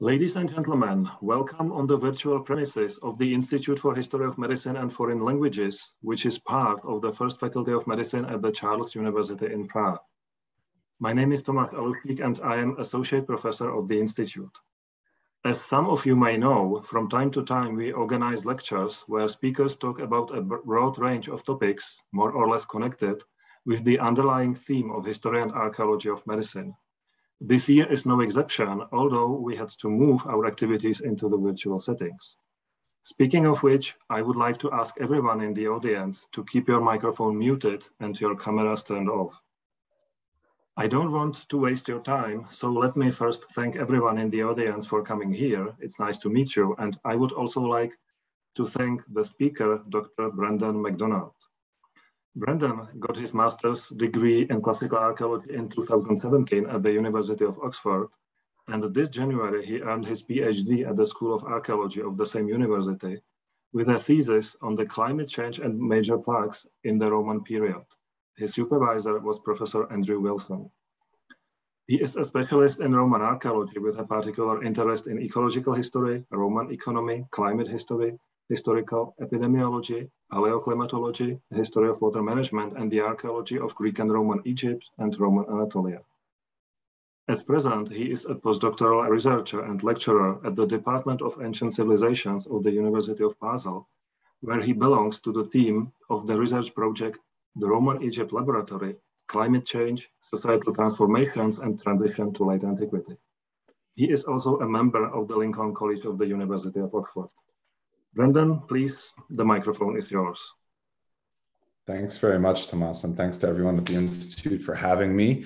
Ladies and gentlemen, welcome on the virtual premises of the Institute for History of Medicine and Foreign Languages, which is part of the First Faculty of Medicine at the Charles University in Prague. My name is Tomáš Alušík and I am Associate Professor of the Institute. As some of you may know, from time to time we organize lectures where speakers talk about a broad range of topics, more or less connected, with the underlying theme of history and archaeology of medicine. This year is no exception, although we had to move our activities into the virtual settings. Speaking of which, I would like to ask everyone in the audience to keep your microphone muted and your cameras turned off. I don't want to waste your time, so let me first thank everyone in the audience for coming here. It's nice to meet you, and I would also like to thank the speaker, Dr. Brandon McDonald. Brandon got his master's degree in classical archaeology in 2017 at the University of Oxford, and this January he earned his PhD at the School of Archaeology of the same university with a thesis on the climate change and major plagues in the Roman period. His supervisor was Professor Andrew Wilson. He is a specialist in Roman archaeology with a particular interest in ecological history, Roman economy, climate history, historical epidemiology, paleoclimatology, history of water management, and the archaeology of Greek and Roman Egypt and Roman Anatolia. At present, he is a postdoctoral researcher and lecturer at the Department of Ancient Civilizations of the University of Basel, where he belongs to the team of the research project, the Roman Egypt Laboratory, Climate Change, Societal Transformations and Transition to Late Antiquity. He is also a member of the Lincoln College of the University of Oxford. Brandon, please, the microphone is yours. Thanks very much, Tomas, and thanks to everyone at the Institute for having me.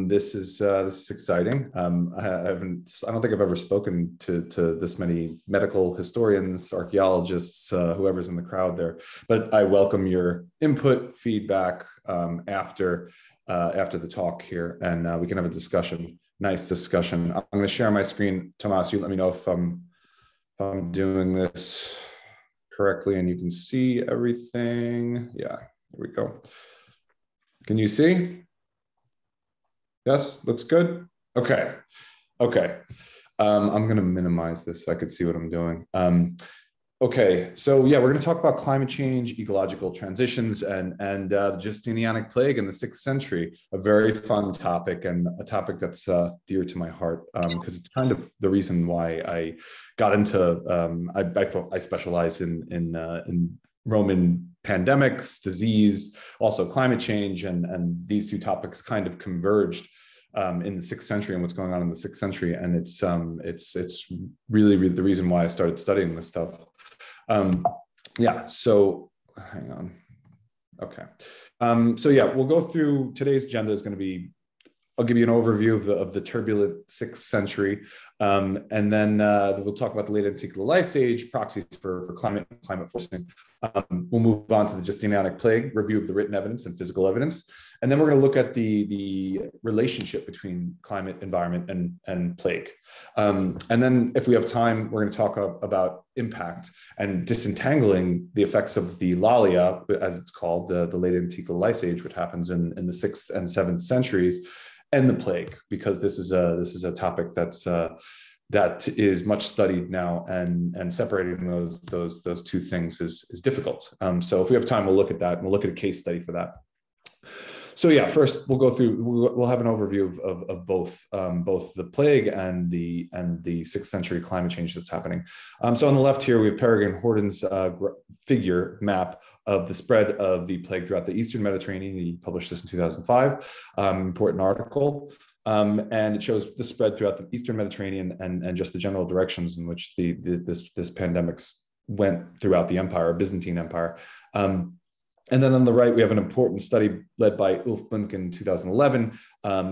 This is exciting. I don't think I've ever spoken to this many medical historians, archaeologists, whoever's in the crowd there. But I welcome your input, feedback after the talk here, and we can have a discussion. Nice discussion. I'm going to share my screen. Tomas, you let me know if I'm doing this correctly and you can see everything. Yeah, there we go. Can you see? Yes, looks good. Okay. I'm going to minimize this so I could see what I'm doing. Okay, so yeah, we're going to talk about climate change, ecological transitions, and the Justinianic plague in the 6th century. A very fun topic, and a topic that's dear to my heart because it's kind of the reason why I got into. I specialize in Roman pandemics, disease, also climate change, and these two topics kind of converged in the 6th century and what's going on in the 6th century, and it's really the reason why I started studying this stuff. Yeah, so hang on. Okay. So yeah, we'll go through today's agenda is going to be, I'll give you an overview of the turbulent 6th century. And then we'll talk about the late antiqual ice age, proxies for climate and climate forcing. We'll move on to the Justinianic plague, review of the written evidence and physical evidence. And then we're going to look at the relationship between climate, environment, and plague. And then if we have time, we're going to talk about impact and disentangling the effects of the Lalia, as it's called, the late antiqual ice age, which happens in the 6th and 7th centuries, and the plague, because this is a topic that is much studied now, and separating those two things is difficult. So if we have time, we'll look at that, and we'll look at a case study for that. So yeah, first we'll go through. We'll have an overview of both the plague and the 6th century climate change that's happening. So on the left here we have Peregrine Horton's figure map of the spread of the plague throughout the Eastern Mediterranean. He published this in 2005. Important article. And it shows the spread throughout the Eastern Mediterranean and just the general directions in which this pandemic went throughout the empire, Byzantine Empire. And then on the right, we have an important study led by Ulf Bunk in 2011.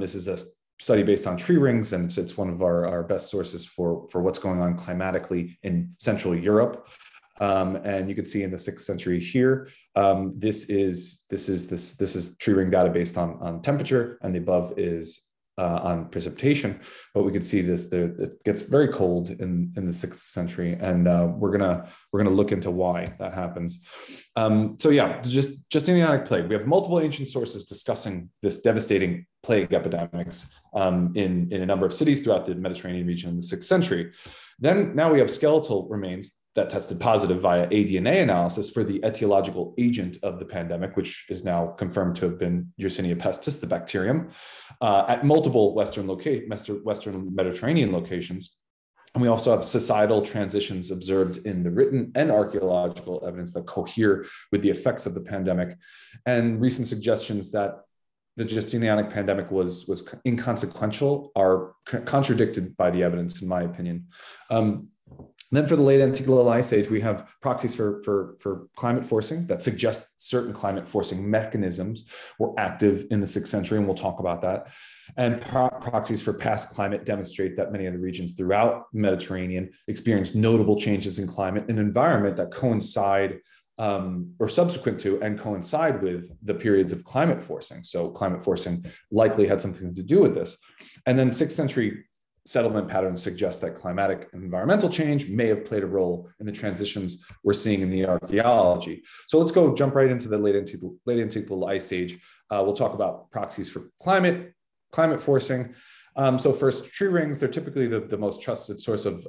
This is a study based on tree rings, and it's one of our best sources for what's going on climatically in Central Europe. And you can see in the 6th century here, this is tree ring data based on temperature, and the above is on precipitation, but we could see this there. It gets very cold in the 6th century, and we're gonna look into why that happens. So yeah, Justinianic plague. We have multiple ancient sources discussing this devastating plague epidemics in a number of cities throughout the Mediterranean region in the 6th century. Then now we have skeletal remains that tested positive via aDNA analysis for the etiological agent of the pandemic, which is now confirmed to have been Yersinia pestis, the bacterium, at multiple Western Mediterranean locations. And we also have societal transitions observed in the written and archaeological evidence that cohere with the effects of the pandemic, and recent suggestions that the Justinianic pandemic was inconsequential are contradicted by the evidence, in my opinion. Then for the late Antiqual Ice Age, we have proxies for climate forcing that suggest certain climate forcing mechanisms were active in the 6th century, and we'll talk about that. And proxies for past climate demonstrate that many of the regions throughout the Mediterranean experienced notable changes in climate and environment that coincide or subsequent to and coincide with the periods of climate forcing. So climate forcing likely had something to do with this. And then 6th century settlement patterns suggest that climatic and environmental change may have played a role in the transitions we're seeing in the archaeology. So let's jump right into the late Antiqual Ice Age. We'll talk about proxies for climate forcing. So first, tree rings, they're typically the most trusted source of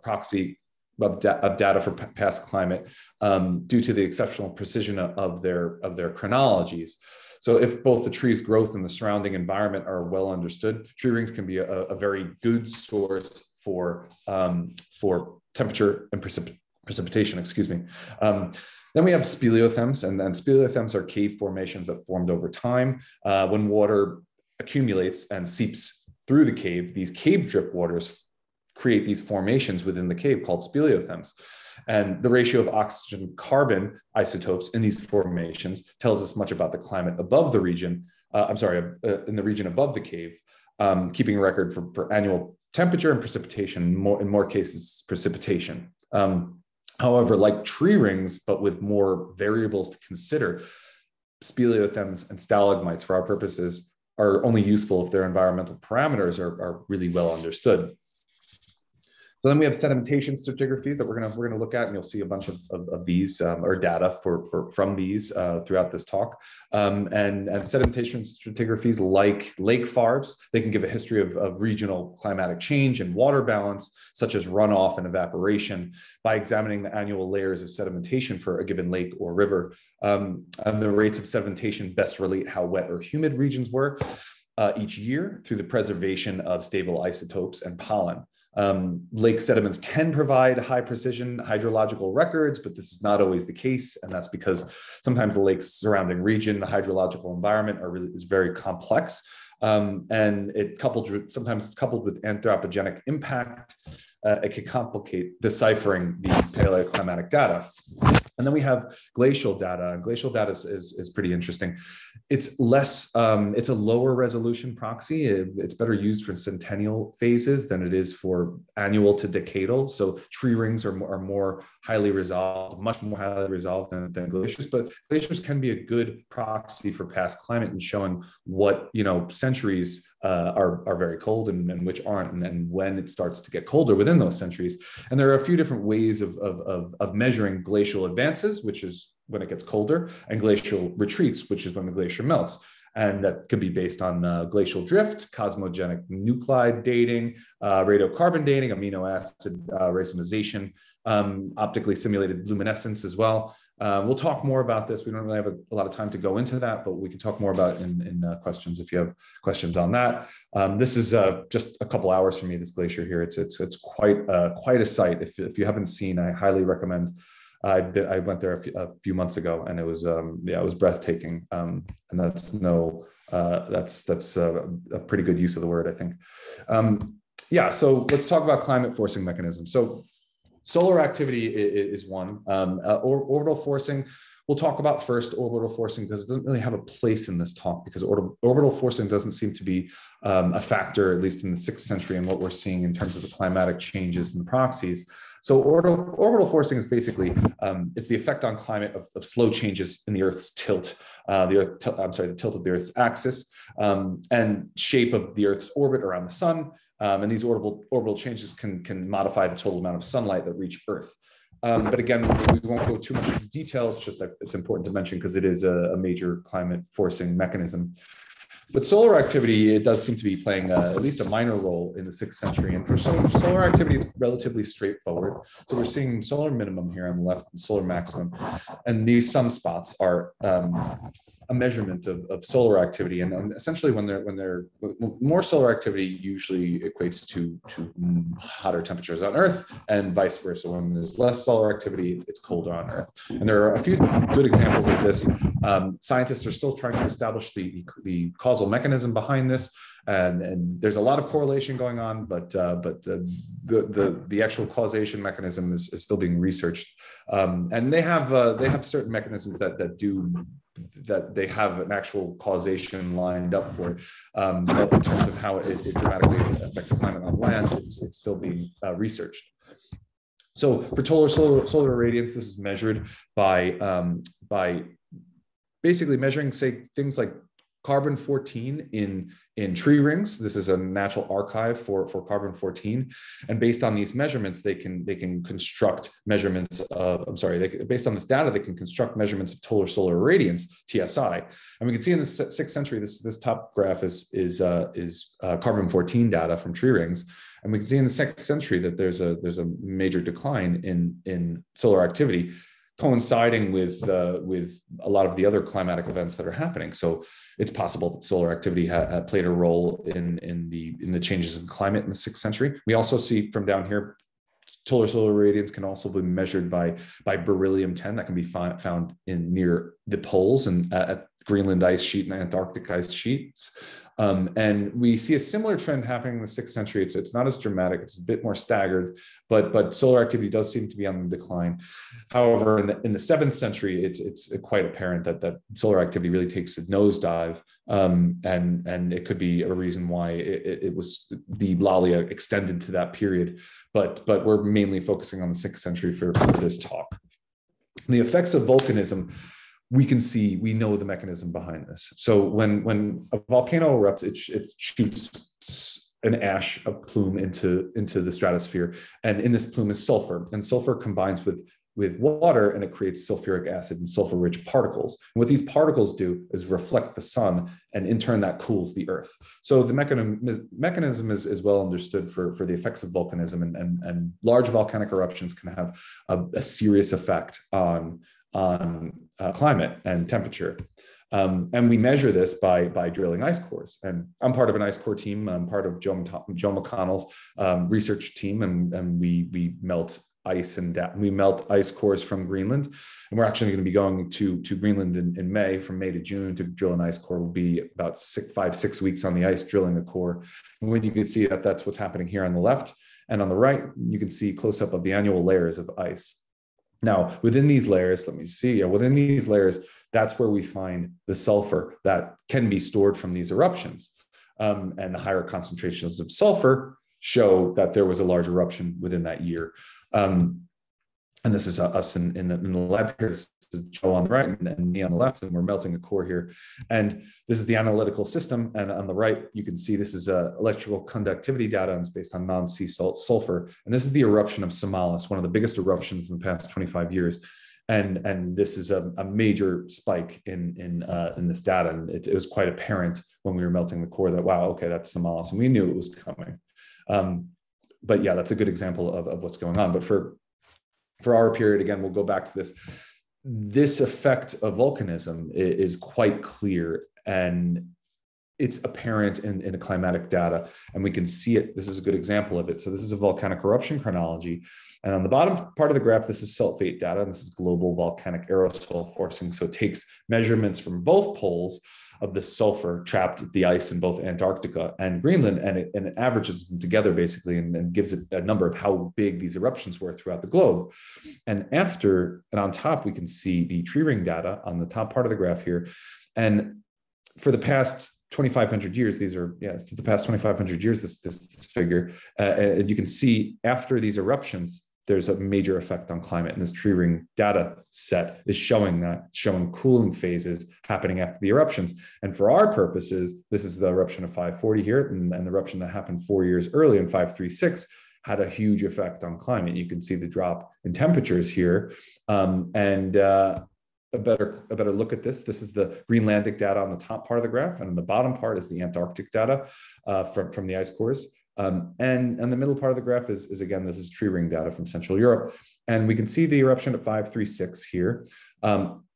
proxy of data for past climate due to the exceptional precision of their chronologies. So if both the tree's growth and the surrounding environment are well understood, tree rings can be a very good source for temperature and precipitation, excuse me. Then we have speleothems, and speleothems are cave formations that formed over time. When water accumulates and seeps through the cave, these cave drip waters create these formations within the cave called speleothems. And the ratio of oxygen carbon isotopes in these formations tells us much about the climate above the region, in the region above the cave, keeping a record for annual temperature and precipitation, in more cases, precipitation. However, like tree rings, but with more variables to consider, speleothems and stalagmites for our purposes are only useful if their environmental parameters are really well understood. So then we have sedimentation stratigraphies that we're gonna look at, and you'll see a bunch of these or data from these throughout this talk. And sedimentation stratigraphies, like lake FARVs, they can give a history of regional climatic change and water balance, such as runoff and evaporation, by examining the annual layers of sedimentation for a given lake or river. And the rates of sedimentation best relate how wet or humid regions were each year through the preservation of stable isotopes and pollen. Lake sediments can provide high precision hydrological records, but this is not always the case. And that's because sometimes the lake's surrounding region, the hydrological environment is very complex. And sometimes it's coupled with anthropogenic impact. It can complicate deciphering the paleoclimatic data. And then we have glacial data, and glacial data is pretty interesting. It's less, it's a lower resolution proxy. It's better used for centennial phases than it is for annual to decadal. So tree rings are more highly resolved, much more highly resolved than glaciers, but glaciers can be a good proxy for past climate and showing what, centuries are very cold and which aren't, and when it starts to get colder within those centuries. And there are a few different ways of measuring glacial advances, which is when it gets colder, and glacial retreats, which is when the glacier melts. And that could be based on glacial drift, cosmogenic nuclide dating, radiocarbon dating, amino acid racemization, optically simulated luminescence as well. We'll talk more about this. We don't really have a lot of time to go into that, but we can talk more about it in questions if you have questions on that. This is just a couple hours for me, this glacier here. It's quite a sight. If you haven't seen, I highly recommend. I went there a few months ago, and it was it was breathtaking. And that's a pretty good use of the word, I think. So let's talk about climate forcing mechanisms. So solar activity is one. Orbital forcing, we'll talk about first orbital forcing, because it doesn't really have a place in this talk, because orbital forcing doesn't seem to be a factor, at least in the 6th century, in what we're seeing in terms of the climatic changes and the proxies. So orbital forcing is basically it's the effect on climate of slow changes in the Earth's tilt, the tilt of the Earth's axis, and shape of the Earth's orbit around the sun. And these orbital changes can modify the total amount of sunlight that reach Earth. But again, we won't go too much into detail. It's just that it's important to mention because it is a major climate forcing mechanism. But solar activity, it does seem to be playing at least a minor role in the 6th century. And for solar activity, it's relatively straightforward. So we're seeing solar minimum here on the left and solar maximum. And these sunspots are a measurement of solar activity. And essentially when more solar activity usually equates to hotter temperatures on Earth, and vice versa. When there's less solar activity, it's colder on Earth. And there are a few good examples of this. Scientists are still trying to establish the causal mechanism behind this. And there's a lot of correlation going on, but the actual causation mechanism is still being researched. And they have certain mechanisms that they have an actual causation lined up for it. But in terms of how it dramatically affects climate on land, it's still being researched. So for solar irradiance, this is measured by basically measuring, say, things like carbon-14 in tree rings. This is a natural archive for carbon-14, and based on these measurements, they can construct measurements of. Based on this data, they can construct measurements of total solar irradiance (TSI). And we can see in the 6th century, this top graph is carbon-14 data from tree rings, and we can see in the 6th century that there's a major decline in solar activity, coinciding with a lot of the other climatic events that are happening. So it's possible that solar activity had played a role in the changes in climate in the 6th century. We also see from down here, solar irradiance can also be measured by beryllium-10 that can be found near the poles and at Greenland ice sheet and Antarctic ice sheets. And we see a similar trend happening in the 6th century. It's not as dramatic, it's a bit more staggered, but solar activity does seem to be on the decline. However, in the 7th century, it's quite apparent that solar activity really takes a nosedive, and it could be a reason why it was the Lalia extended to that period. But we're mainly focusing on the 6th century for this talk. The effects of volcanism. We know the mechanism behind this. So when a volcano erupts, it shoots an ash, a plume into the stratosphere. And in this plume is sulfur. And sulfur combines with water, and it creates sulfuric acid and sulfur-rich particles. And what these particles do is reflect the sun, and in turn that cools the earth. So the mechanism is well understood for the effects of volcanism, and large volcanic eruptions can have a serious effect on climate and temperature. And we measure this by drilling ice cores. And I'm part of an ice core team. I'm part of Joe McConnell's research team, and we melt ice we melt ice cores from Greenland. And we're actually going to be going to Greenland in May, from May to June, to drill an ice core. We'll be about 5-6 weeks on the ice drilling a core. And when you can see that's what's happening here on the left, and on the right, you can see close up of the annual layers of ice. Now, within these layers, within these layers, that's where we find the sulfur that can be stored from these eruptions. And the higher concentrations of sulfur show that there was a large eruption within that year. And this is us in the lab here. This is Joe on the right and me on the left, and we're melting a core here. And this is the analytical system. And on the right, you can see this is electrical conductivity data, and it's based on non-sea salt sulfur. And this is the eruption of Somalis, one of the biggest eruptions in the past 25 years. And this is a major spike in this data. And it was quite apparent when we were melting the core that, wow, okay, that's Somalis. And we knew it was coming. But yeah, that's a good example of what's going on. But for our period, again, we'll go back to this. This effect of volcanism is quite clear, and it's apparent in the climatic data, and we can see it. This is a good example of it. So this is a volcanic eruption chronology. And on the bottom part of the graph, this is sulfate data, and this is global volcanic aerosol forcing. So it takes measurements from both poles of the sulfur trapped at the ice in both Antarctica and Greenland, and it averages them together basically, and gives it a number of how big these eruptions were throughout the globe. And on top, we can see the tree ring data on the top part of the graph here. And for the past 2,500 years, the past 2,500 years, this figure, and you can see after these eruptions, there's a major effect on climate. And this tree ring data set is showing cooling phases happening after the eruptions. And for our purposes, this is the eruption of 540 here, and the eruption that happened 4 years early in 536 had a huge effect on climate. You can see the drop in temperatures here. A better look at this. This is the Greenlandic data on the top part of the graph, and on the bottom part is the Antarctic data from the ice cores. And the middle part of the graph is again, this is tree ring data from Central Europe. And we can see the eruption at 536 here.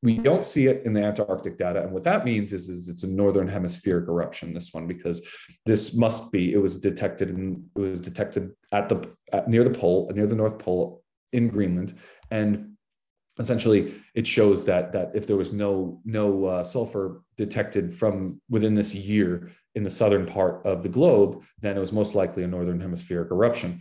We don't see it in the Antarctic data. And what that means is it's a northern hemispheric eruption, this one, because this must be, it was detected near the pole, near the North Pole in Greenland. And essentially, it shows that if there was no sulfur detected from within this year in the southern part of the globe, then it was most likely a northern hemispheric eruption.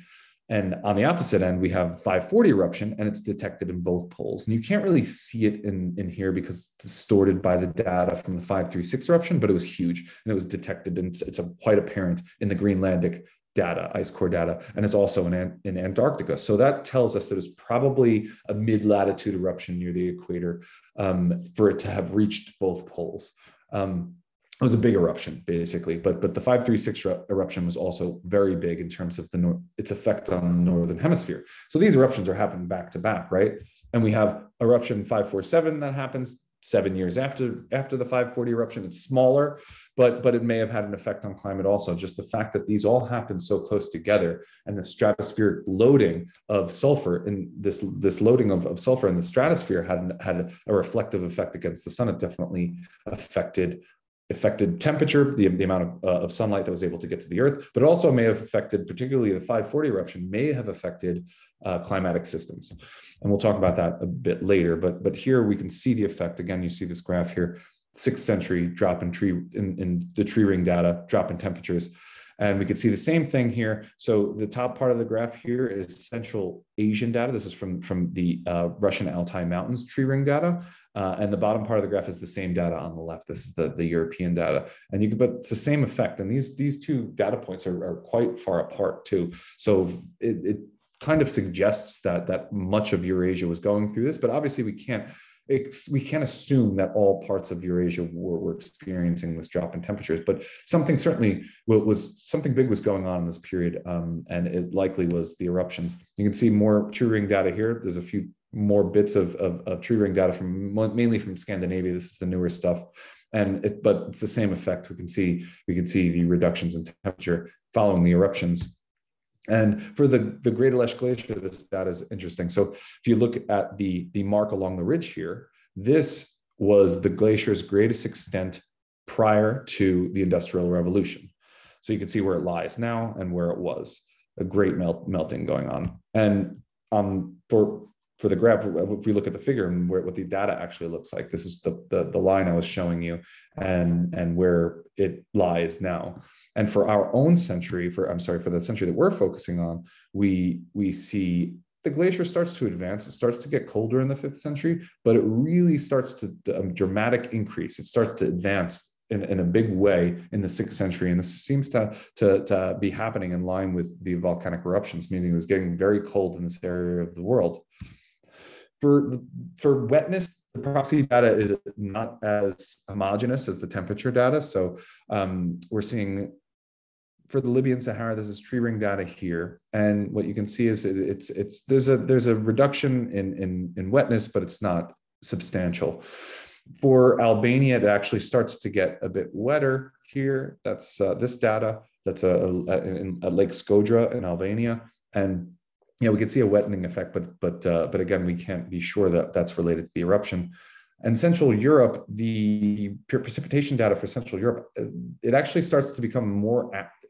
And on the opposite end, we have 540 eruption, and it's detected in both poles. And you can't really see it in here because it's distorted by the data from the 536 eruption, but it was huge, and it was detected, and it's quite apparent in the Greenlandic data, ice core data, and it's also in Antarctica. So that tells us that it's probably a mid-latitude eruption near the equator for it to have reached both poles. It was a big eruption, basically, but the 536 eruption was also very big in terms of its effect on the northern hemisphere. So these eruptions are happening back to back, right? And we have eruption 547 that happens 7 years after the 540 eruption. It's smaller, but it may have had an effect on climate also. Just the fact that these all happened so close together, and the stratospheric loading of sulfur, and this loading of sulfur in the stratosphere had a reflective effect against the sun. It definitely affected temperature, the amount of sunlight that was able to get to the earth, but it also may have affected, particularly the 540 eruption, may have affected climatic systems. And we'll talk about that a bit later, but here we can see the effect. Again, you see this graph here, 6th century drop in the tree ring data, drop in temperatures. And we can see the same thing here. So the top part of the graph here is Central Asian data. This is from the Russian Altai Mountains tree ring data. And the bottom part of the graph is the same data on the left. This is the European data. And but it's the same effect. And these two data points are quite far apart too. So it kind of suggests that much of Eurasia was going through this, but obviously we can't assume that all parts of Eurasia were experiencing this drop in temperatures, but something big was going on in this period, and it likely was the eruptions. You can see more tree ring data here. There's a few more bits of tree ring data mainly from Scandinavia. This is the newer stuff, but it's the same effect. We can see the reductions in temperature following the eruptions. And for the Great Aletsch Glacier, this data is interesting. So if you look at the mark along the ridge here, this was the glacier's greatest extent prior to the Industrial Revolution. So you can see where it lies now and where it was. A great melting going on. And for the graph, if we look at the figure and what the data actually looks like, this is the line I was showing you, and where it lies now. And for our own century, for the century that we're focusing on, we see the glacier starts to advance. It starts to get colder in the 5th century, but it really starts to dramatic increase. It starts to advance in a big way in the 6th century. And this seems to be happening in line with the volcanic eruptions, meaning it was getting very cold in this area of the world. For wetness, the proxy data is not as homogeneous as the temperature data. So we're seeing for the Libyan Sahara, this is tree ring data here. And what you can see is there's a reduction in wetness, but it's not substantial. For Albania, it actually starts to get a bit wetter here. That's this data. That's a Lake Skodra in Albania. And we can see a wettening effect, but again, we can't be sure that that's related to the eruption. And Central Europe, the precipitation data for Central Europe, it actually starts to become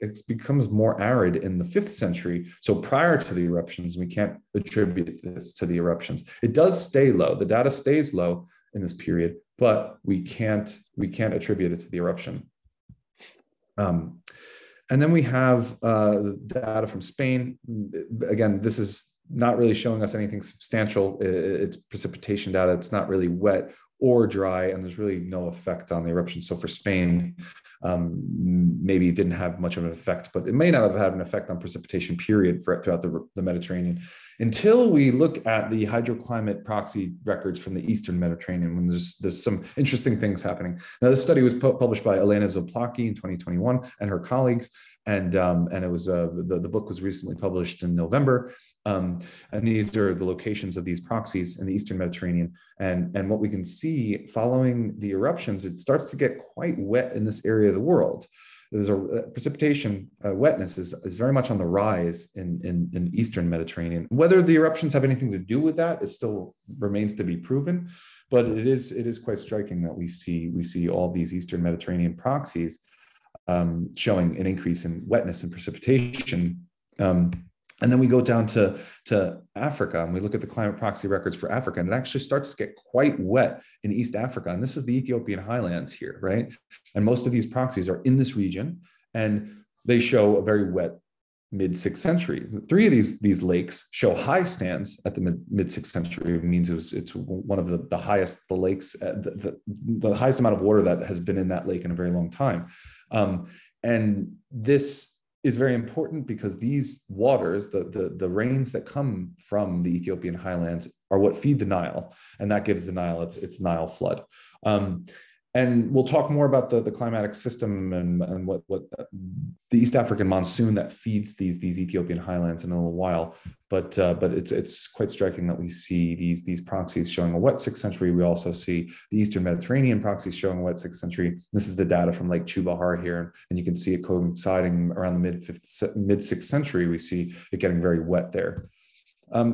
it becomes more arid in the 5th century. So prior to the eruptions, we can't attribute this to the eruptions. It does stay low. The data stays low in this period, but we can't attribute it to the eruption. And then we have data from Spain. Again, this is not really showing us anything substantial. It's precipitation data. It's not really wet or dry, and there's really no effect on the eruption. So for Spain, maybe it didn't have much of an effect, but it may not have had an effect on precipitation period throughout the Mediterranean, until we look at the hydroclimate proxy records from the Eastern Mediterranean, when there's some interesting things happening. Now, this study was published by Elena Zoplacki in 2021 and her colleagues, and it was the book was recently published in November. And these are the locations of these proxies in the Eastern Mediterranean. And what we can see following the eruptions, it starts to get quite wet in this area of the world. There's a precipitation wetness is very much on the rise in Eastern Mediterranean. Whether the eruptions have anything to do with that, it still remains to be proven. But it is quite striking that we see all these Eastern Mediterranean proxies showing an increase in wetness and precipitation. And then we go down to Africa, and we look at the climate proxy records for Africa, and it actually starts to get quite wet in East Africa. And this is the Ethiopian highlands here, right? And most of these proxies are in this region, and they show a very wet mid-6th century. 3 of these lakes show high stands at the mid-6th century. It means it's one of the highest, the lakes, the highest amount of water that has been in that lake in a very long time. And this is very important because these waters, the rains that come from the Ethiopian highlands, are what feed the Nile, and that gives the Nile its Nile flood. And we'll talk more about the climatic system and what the East African monsoon that feeds these Ethiopian highlands in a little while. But it's quite striking that we see these proxies showing a wet 6th century. We also see the Eastern Mediterranean proxies showing a wet 6th century. This is the data from Lake Chubahar here, and you can see it coinciding around the mid 6th century. We see it getting very wet there.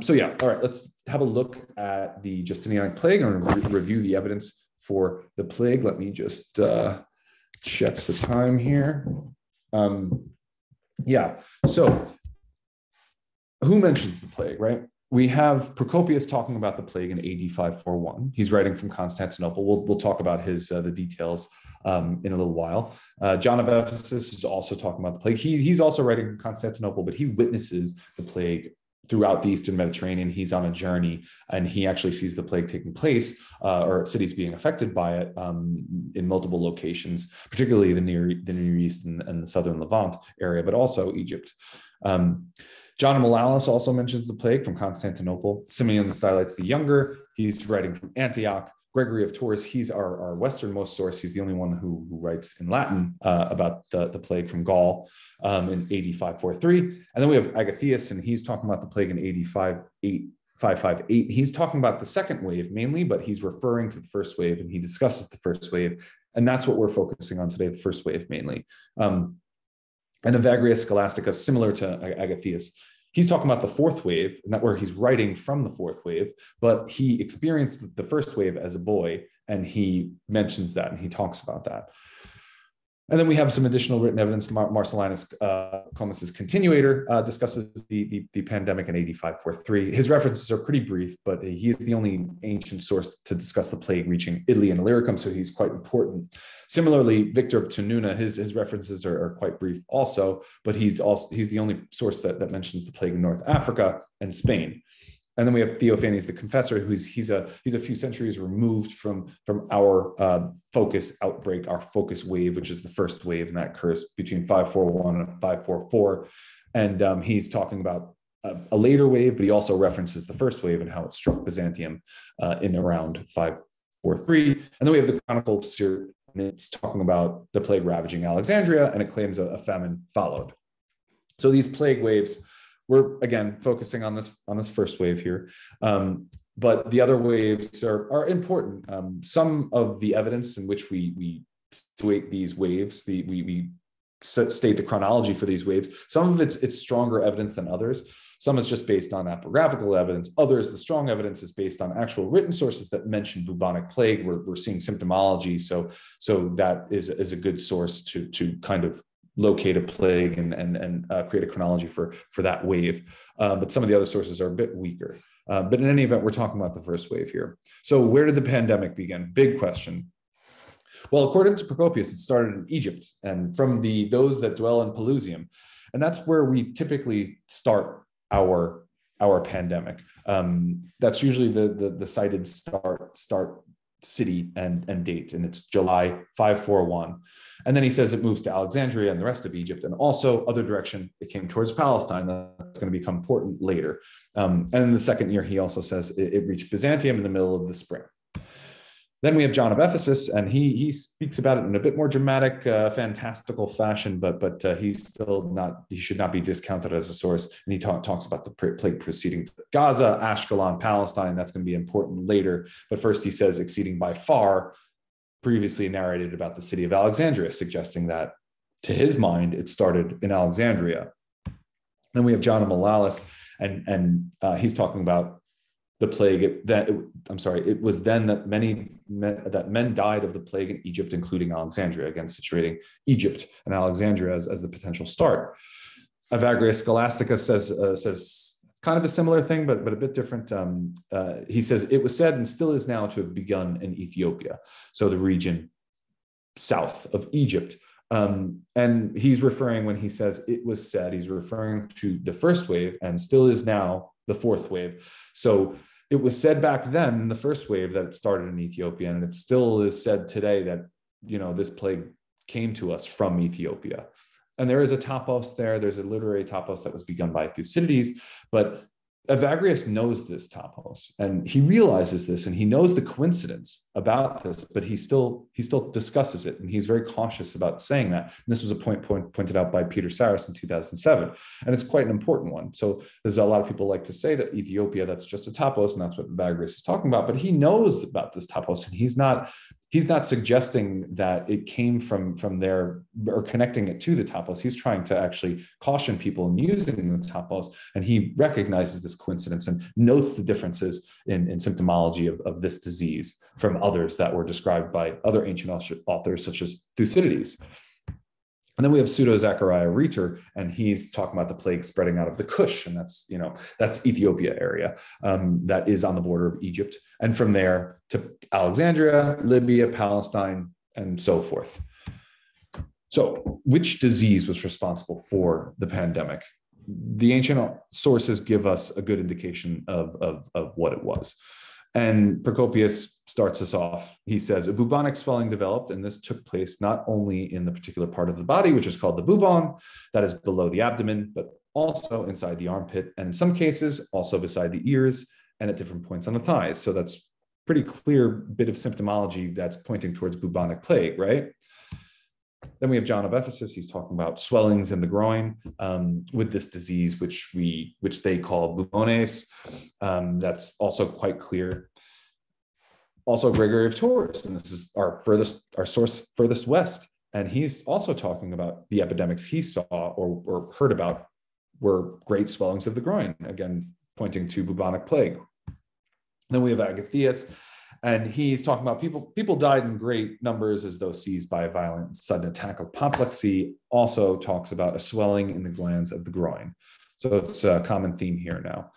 So yeah, all right, let's have a look at the Justinianic plague and review the evidence for the plague. Let me just check the time here. Yeah, so who mentions the plague, right? We have Procopius talking about the plague in AD 541. He's writing from Constantinople. We'll talk about the details in a little while. John of Ephesus is also talking about the plague. He's also writing from Constantinople, but he witnesses the plague throughout the Eastern Mediterranean. He's on a journey, and he actually sees the plague taking place, or cities being affected by it in multiple locations, particularly the Near East and the Southern Levant area, but also Egypt. John of Malalas also mentions the plague from Constantinople. Simeon the Stylites the Younger, he's writing from Antioch. Gregory of Tours, he's our westernmost source. He's the only one who writes in Latin about the plague from Gaul in AD 543. And then we have Agathias, and he's talking about the plague in AD 558. He's talking about the second wave mainly, but he's referring to the first wave, and he discusses the first wave. And that's what we're focusing on today, the first wave mainly. And Evagrius Scholasticus, similar to Agathias, he's talking about the fourth wave, and that where he's writing from the fourth wave, but he experienced the first wave as a boy, and he mentions that, and he talks about that. And then we have some additional written evidence. Marcellinus Comus's Continuator discusses the pandemic in AD 543. His references are pretty brief, but he is the only ancient source to discuss the plague reaching Italy and Illyricum, so he's quite important. Similarly, Victor of Tununa, his references are quite brief also, but he's the only source that mentions the plague in North Africa and Spain. And then we have Theophanes the Confessor, he's a few centuries removed from our focus outbreak, our focus wave, which is the first wave, and that occurs between 541 and 544. And he's talking about a later wave, but he also references the first wave and how it struck Byzantium in around 543. And then we have the Chronicle of Syria, and it's talking about the plague ravaging Alexandria, and it claims a famine followed. So these plague waves, we're again focusing on this first wave here, but the other waves are important. Some of the evidence in which we situate these waves, we state the chronology for these waves. Some of it's stronger evidence than others. Some is just based on epigraphical evidence. Others, the strong evidence is based on actual written sources that mention bubonic plague. We're seeing symptomology, so that is a good source to kind of locate a plague and create a chronology for that wave. But some of the other sources are a bit weaker. But in any event, we're talking about the first wave here. So where did the pandemic begin? Big question. Well, according to Procopius, it started in Egypt and from those that dwell in Pelusium. And that's where we typically start our pandemic. That's usually the cited start city and date, and it's July 541. And then he says it moves to Alexandria and the rest of Egypt, and also other direction, it came towards Palestine. That's going to become important later. And in the second year, he also says it reached Byzantium in the middle of the spring. Then we have John of Ephesus, and he speaks about it in a bit more dramatic, fantastical fashion, but he's still not, he should not be discounted as a source. And he talks about the plague proceeding to Gaza, Ashkelon, Palestine. That's going to be important later. But first he says exceeding by far, previously narrated about the city of Alexandria, suggesting that to his mind, it started in Alexandria. Then we have John of Malalis, and he's talking about the plague. It was then that men died of the plague in Egypt, including Alexandria, again situating Egypt and Alexandria as the potential start. Evagrius Scholasticus says kind of a similar thing, but a bit different. He says, it was said and still is now to have begun in Ethiopia, so the region south of Egypt. And he's referring, when he says it was said, he's referring to the first wave and still is now the fourth wave. So it was said back then, the first wave, that it started in Ethiopia, and it still is said today that, you know, this plague came to us from Ethiopia. And there is a topos there. There's a literary topos that was begun by Thucydides, but Evagrius knows this topos, and he realizes this, and he knows the coincidence about this, but he still discusses it, and he's very cautious about saying that. And this was a point pointed out by Peter Saris in 2007, and it's quite an important one. So there's a lot of people like to say that Ethiopia, that's just a topos, and that's what Evagrius is talking about, but he knows about this topos, and he's not suggesting that it came from there or connecting it to the topos. He's trying to actually caution people in using the topos, and he recognizes this coincidence and notes the differences in symptomology of this disease from others that were described by other ancient authors such as Thucydides. And then we have Pseudo-Zachariah Rhetor, and he's talking about the plague spreading out of the Kush, and that's Ethiopia area that is on the border of Egypt, and from there to Alexandria, Libya, Palestine, and so forth. So which disease was responsible for the pandemic? The ancient sources give us a good indication of what it was. And Procopius starts us off. He says, a bubonic swelling developed, and this took place not only in the particular part of the body, which is called the bubon, that is below the abdomen, but also inside the armpit, and in some cases, also beside the ears and at different points on the thighs. So that's pretty clear bit of symptomology that's pointing towards bubonic plague, right? Then we have John of Ephesus. He's talking about swellings in the groin with this disease, which they call bubones. That's also quite clear. Also Gregory of Tours, and this is our source furthest west. And he's also talking about the epidemics he saw or heard about were great swellings of the groin, again, pointing to bubonic plague. Then we have Agathias, and he's talking about people died in great numbers as though seized by a violent sudden attack of apoplexy. Also talks about a swelling in the glands of the groin. So it's a common theme here now.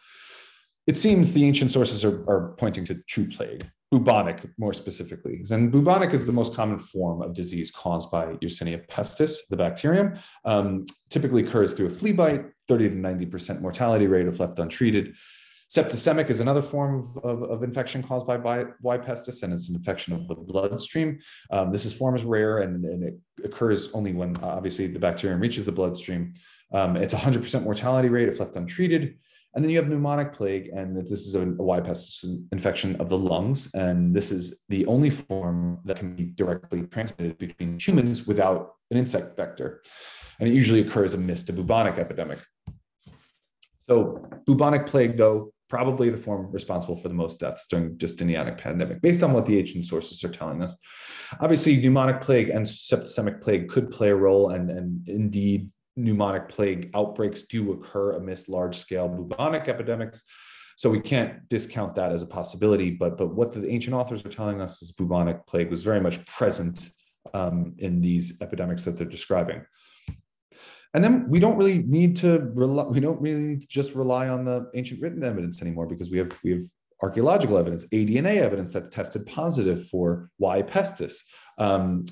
It seems the ancient sources are pointing to true plague, bubonic more specifically. And bubonic is the most common form of disease caused by Yersinia pestis, the bacterium. Typically occurs through a flea bite, 30 to 90% mortality rate if left untreated. Septicemic is another form of infection caused by Y. pestis, and it's an infection of the bloodstream. This form is rare, and it occurs only when obviously the bacterium reaches the bloodstream. It's 100% mortality rate if left untreated. And then you have pneumonic plague, and this is a Y. pestis infection of the lungs, and this is the only form that can be directly transmitted between humans without an insect vector. And it usually occurs amidst a bubonic epidemic. So bubonic plague, though, probably the form responsible for the most deaths during Justinianic pandemic, based on what the ancient sources are telling us. Obviously, pneumonic plague and septicemic plague could play a role, and indeed, pneumonic plague outbreaks do occur amidst large-scale bubonic epidemics. So we can't discount that as a possibility, but what the ancient authors are telling us is bubonic plague was very much present in these epidemics that they're describing. And then we don't really need to just rely on the ancient written evidence anymore, because we have archaeological evidence, ADNA evidence that's tested positive for Y. pestis,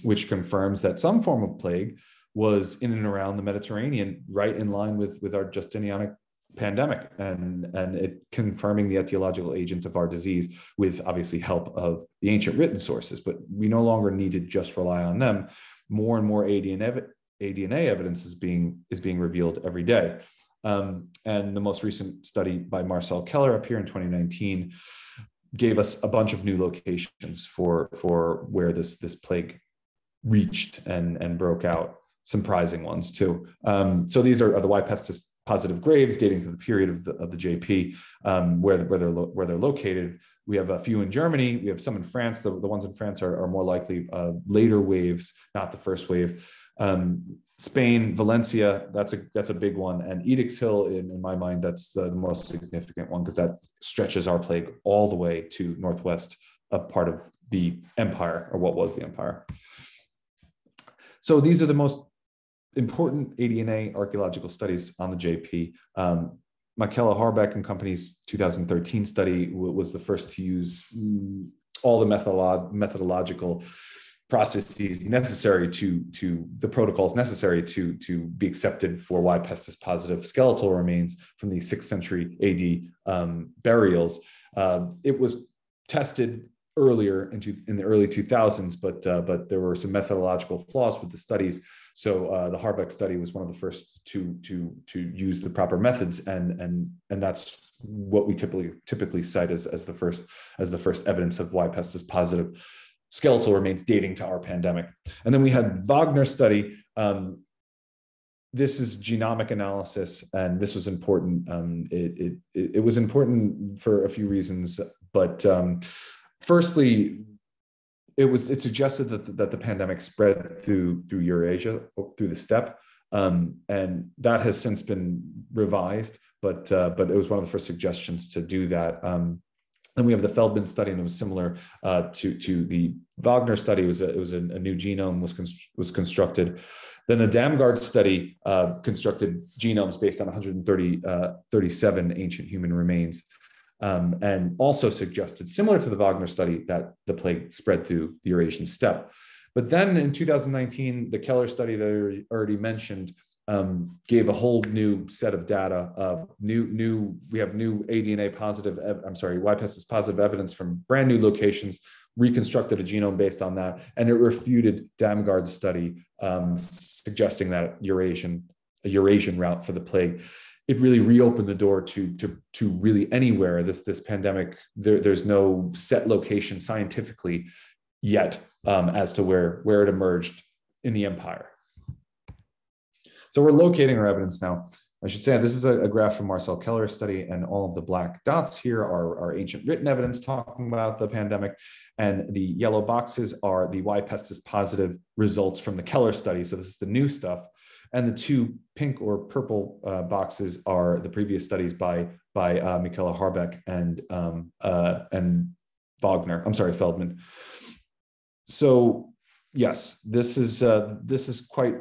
which confirms that some form of plague was in and around the Mediterranean, right in line with our Justinianic pandemic, and it confirming the etiological agent of our disease with obviously help of the ancient written sources. But we no longer need to just rely on them. more and more ADNA evidence is being revealed every day. And the most recent study by Marcel Keller up here in 2019 gave us a bunch of new locations for where this plague reached and broke out, surprising ones too. So these are the Y pestis positive graves dating to the period of the JP, where they're located. We have a few in Germany. We have some in France. The ones in France are more likely later waves, not the first wave. Spain, Valencia, that's a big one. And Edixhill, in my mind, that's the most significant one, because that stretches our plague all the way to northwest, a part of the empire, or what was the empire. So these are the most important ADNA archaeological studies on the JP. Michaela Harbeck and Company's 2013 study was the first to use all the methodological processes necessary to the protocols necessary to be accepted for Y pestis positive skeletal remains from the 6th century AD burials. It was tested earlier in the early 2000s, but there were some methodological flaws with the studies. So the Harbeck study was one of the first to use the proper methods, and that's what we typically cite as the first evidence of Y pestis positive skeletal remains dating to our pandemic. And then we had Wagner's study. This is genomic analysis, and this was important. It was important for a few reasons, but firstly, it suggested that the pandemic spread through Eurasia, through the steppe, and that has since been revised. But it was one of the first suggestions to do that. Then we have the Feldman study, and it was similar to the Wagner study. It was a new genome was constructed. Then the Damgard study constructed genomes based on 137 ancient human remains, and also suggested, similar to the Wagner study, that the plague spread through the Eurasian steppe. But then in 2019, the Keller study that I already mentioned gave a whole new set of data. We have new ADNA positive, Y pestis positive evidence from brand new locations, reconstructed a genome based on that, and it refuted Damgard's study, suggesting that a Eurasian route for the plague. It really reopened the door to really anywhere. This pandemic, there's no set location scientifically yet as to where it emerged in the empire. So we're locating our evidence now. I should say this is a graph from Marcel Keller's study, and all of the black dots here are ancient written evidence talking about the pandemic, and the yellow boxes are the Y pestis positive results from the Keller study. So this is the new stuff, and the two pink or purple boxes are the previous studies by Michaela Harbeck and Feldman. So yes, this is quite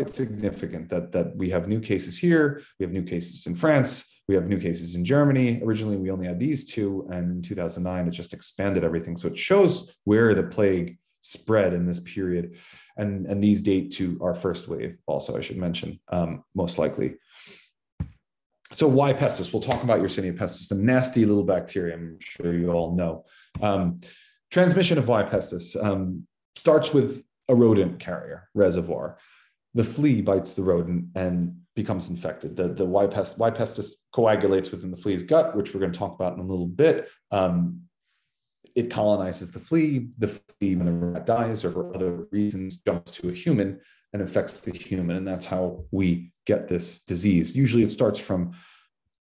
significant that we have new cases here, we have new cases in France, we have new cases in Germany. Originally, we only had these two, and in 2009, it just expanded everything. So it shows where the plague spread in this period, and these date to our first wave also, I should mention, most likely. So Y pestis, we'll talk about Yersinia pestis, a nasty little bacteria, I'm sure you all know. Transmission of Y pestis starts with a rodent carrier reservoir. The flea bites the rodent and becomes infected. The Y pestis coagulates within the flea's gut, which we're going to talk about in a little bit. It colonizes the flea. The flea, when the rat dies or for other reasons, jumps to a human and infects the human. And that's how we get this disease. Usually it starts from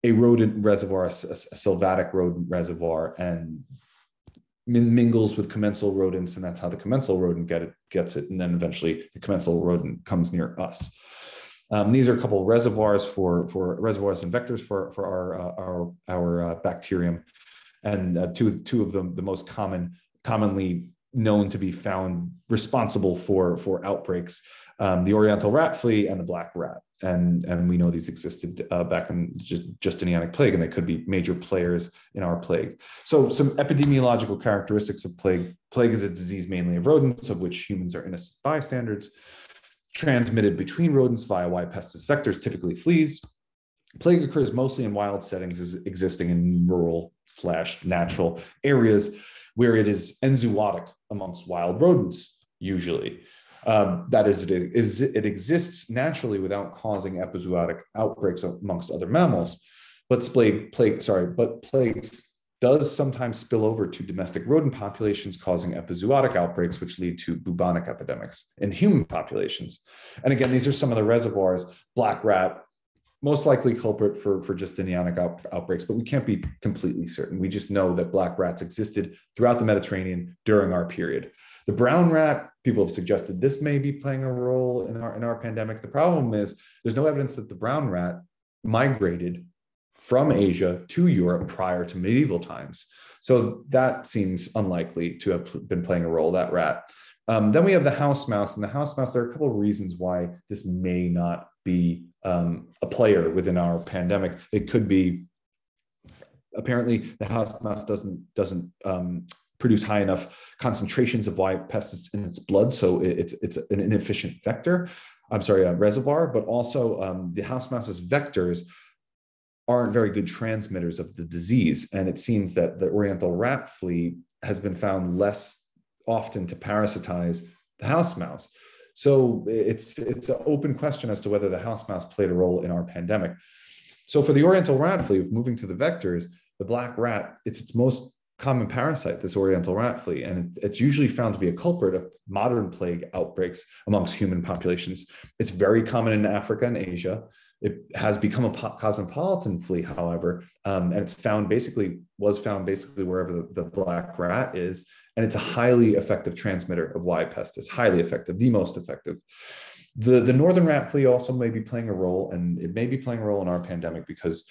a rodent reservoir, a sylvatic rodent reservoir, and mingles with commensal rodents, and that's how the commensal rodent gets it, and then eventually the commensal rodent comes near us. These are a couple of reservoirs for reservoirs and vectors for our bacterium, and two of them the most commonly known to be found responsible for outbreaks: the Oriental rat flea and the black rat. And we know these existed back in Justinianic plague, and they could be major players in our plague. So some epidemiological characteristics of plague. Plague is a disease mainly of rodents, of which humans are innocent bystanders, transmitted between rodents via Y pestis vectors, typically fleas. Plague occurs mostly in wild settings, existing in rural/natural areas where it is enzootic amongst wild rodents, usually. That is, it exists naturally without causing epizootic outbreaks amongst other mammals. But plagues does sometimes spill over to domestic rodent populations, causing epizootic outbreaks, which lead to bubonic epidemics in human populations. And again, these are some of the reservoirs. Black rat, most likely culprit for Justinianic outbreaks, but we can't be completely certain. We just know that black rats existed throughout the Mediterranean during our period. The brown rat, people have suggested this may be playing a role in our pandemic. The problem is there's no evidence that the brown rat migrated from Asia to Europe prior to medieval times. So that seems unlikely to have been playing a role, that rat. Then we have the house mouse, and the house mouse, there are a couple of reasons why this may not be a player within our pandemic. It could be, apparently the house mouse doesn't produce high enough concentrations of Y pestis in its blood, so it's an inefficient vector. Reservoir, but also the house mouse's vectors aren't very good transmitters of the disease. And it seems that the Oriental rat flea has been found less often to parasitize the house mouse. So it's an open question as to whether the house mouse played a role in our pandemic. So for the Oriental rat flea, moving to the vectors, the black rat, it's its most common parasite, this Oriental rat flea, and it's usually found to be a culprit of modern plague outbreaks amongst human populations. It's very common in Africa and Asia. It has become a cosmopolitan flea, however, and was found basically wherever the black rat is, and it's a highly effective transmitter of Y pestis, highly effective, the most effective. The northern rat flea also may be playing a role, and it may be playing a role in our pandemic because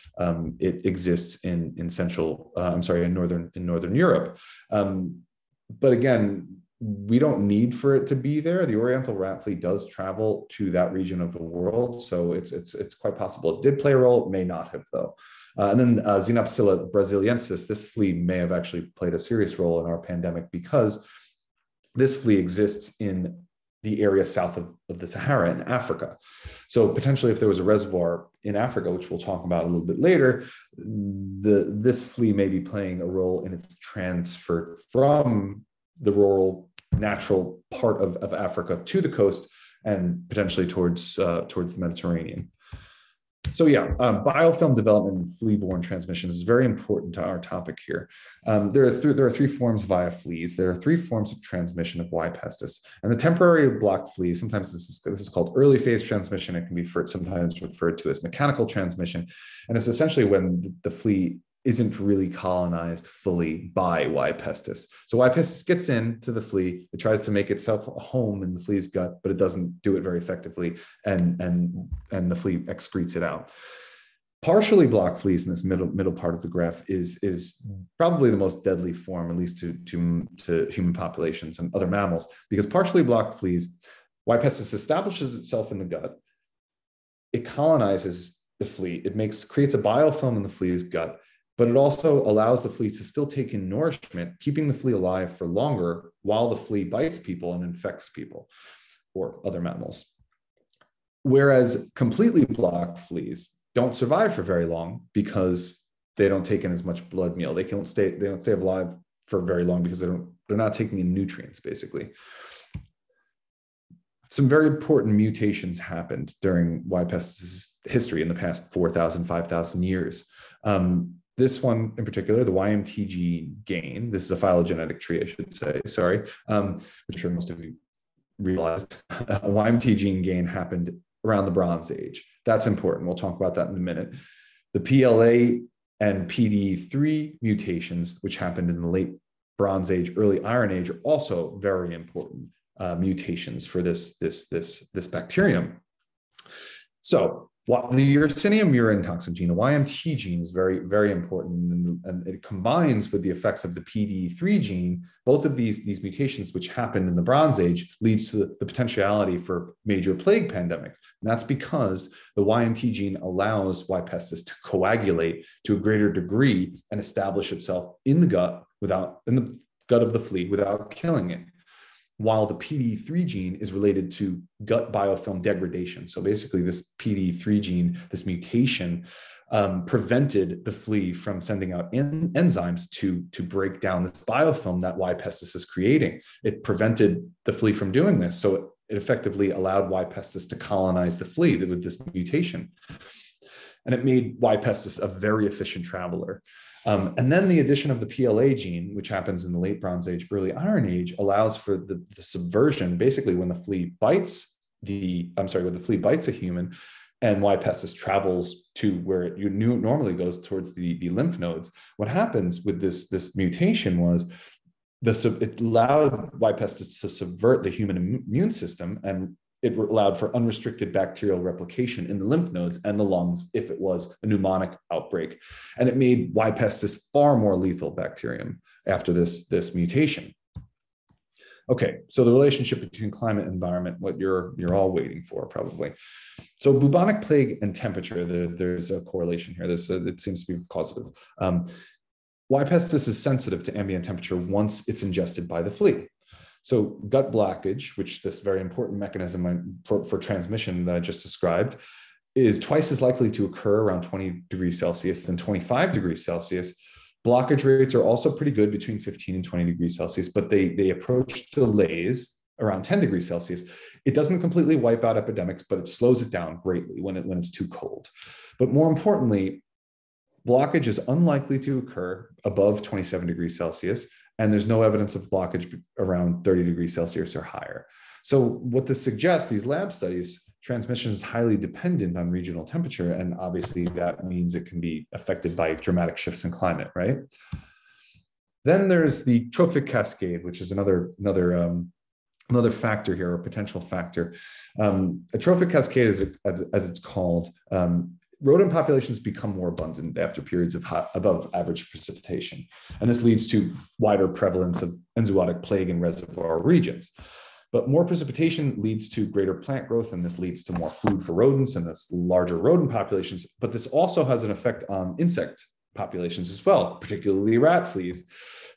it exists in northern Europe. But again, we don't need for it to be there. The Oriental rat flea does travel to that region of the world, so it's quite possible it did play a role. It may not have, though. And then Xenopsilla brasiliensis, this flea may have actually played a serious role in our pandemic because this flea exists in the area south of the Sahara in Africa. So potentially if there was a reservoir in Africa, which we'll talk about a little bit later, this flea may be playing a role in its transfer from the rural natural part of Africa to the coast and potentially towards the Mediterranean. So yeah, biofilm development and flea-borne transmission is very important to our topic here. There are three forms via fleas. There are three forms of transmission of Y pestis. And the temporary black flea, sometimes this is called early phase transmission. It can be sometimes referred to as mechanical transmission. And it's essentially when the flea isn't really colonized fully by Y pestis. So Y pestis gets into the flea, it tries to make itself a home in the flea's gut, but it doesn't do it very effectively, and the flea excretes it out. Partially block fleas in this middle part of the graph is probably the most deadly form, at least to human populations and other mammals, because partially blocked fleas, Y pestis establishes itself in the gut, it colonizes the flea, it creates a biofilm in the flea's gut, but it also allows the flea to still take in nourishment, keeping the flea alive for longer while the flea bites people and infects people or other mammals. Whereas completely blocked fleas don't survive for very long because they don't take in as much blood meal. They don't stay alive for very long because they're not taking in nutrients, basically. Some very important mutations happened during Y pestis history in the past 4,000, 5,000 years. This one in particular, the YMTG gain, this is a phylogenetic tree, I should say, sorry, which I'm sure most of you realized. YMTG gain happened around the Bronze Age. That's important. We'll talk about that in a minute. The PLA and PD3 mutations, which happened in the late Bronze Age, early Iron Age, are also very important mutations for this bacterium. So the Yersinia murine toxin gene, the YMT gene, is very, very important, and it combines with the effects of the PD3 gene. Both of these mutations, which happened in the Bronze Age, leads to the potentiality for major plague pandemics. And that's because the YMT gene allows Y pestis to coagulate to a greater degree and establish itself in the gut of the flea without killing it, while the PD3 gene is related to gut biofilm degradation. So basically this PD3 gene, this mutation, prevented the flea from sending out enzymes to break down this biofilm that Y pestis is creating. It prevented the flea from doing this. So it effectively allowed Y. pestis to colonize the flea with this mutation. And it made Y. pestis a very efficient traveler. And then the addition of the PLA gene, which happens in the late Bronze Age, early Iron Age, allows for the subversion. Basically, when the flea bites when the flea bites a human, and Y. pestis travels to where it normally goes towards the lymph nodes. What happens with this mutation was it allowed Y. pestis to subvert the human immune system, and it allowed for unrestricted bacterial replication in the lymph nodes and the lungs if it was a pneumonic outbreak. And it made Y. pestis far more lethal bacterium after this mutation. Okay, so the relationship between climate and environment, what you're all waiting for probably. So bubonic plague and temperature, there's a correlation here. It seems to be causative. Y. pestis is sensitive to ambient temperature once it's ingested by the flea. So gut blockage, which this very important mechanism for transmission that I just described, is twice as likely to occur around 20 degrees Celsius than 25 degrees Celsius. Blockage rates are also pretty good between 15 and 20 degrees Celsius, but they approach delays around 10 degrees Celsius. It doesn't completely wipe out epidemics, but it slows it down greatly when it's too cold. But more importantly, blockage is unlikely to occur above 27 degrees Celsius, and there's no evidence of blockage around 30 degrees Celsius or higher. So what this suggests, these lab studies, transmission is highly dependent on regional temperature, and obviously that means it can be affected by dramatic shifts in climate, right? Then there's the trophic cascade, which is another factor here, a potential factor. A trophic cascade, as it's called, rodent populations become more abundant after periods of above average precipitation. And this leads to wider prevalence of enzootic plague in reservoir regions. But more precipitation leads to greater plant growth, and this leads to more food for rodents and this larger rodent populations. But this also has an effect on insect populations as well, particularly rat fleas.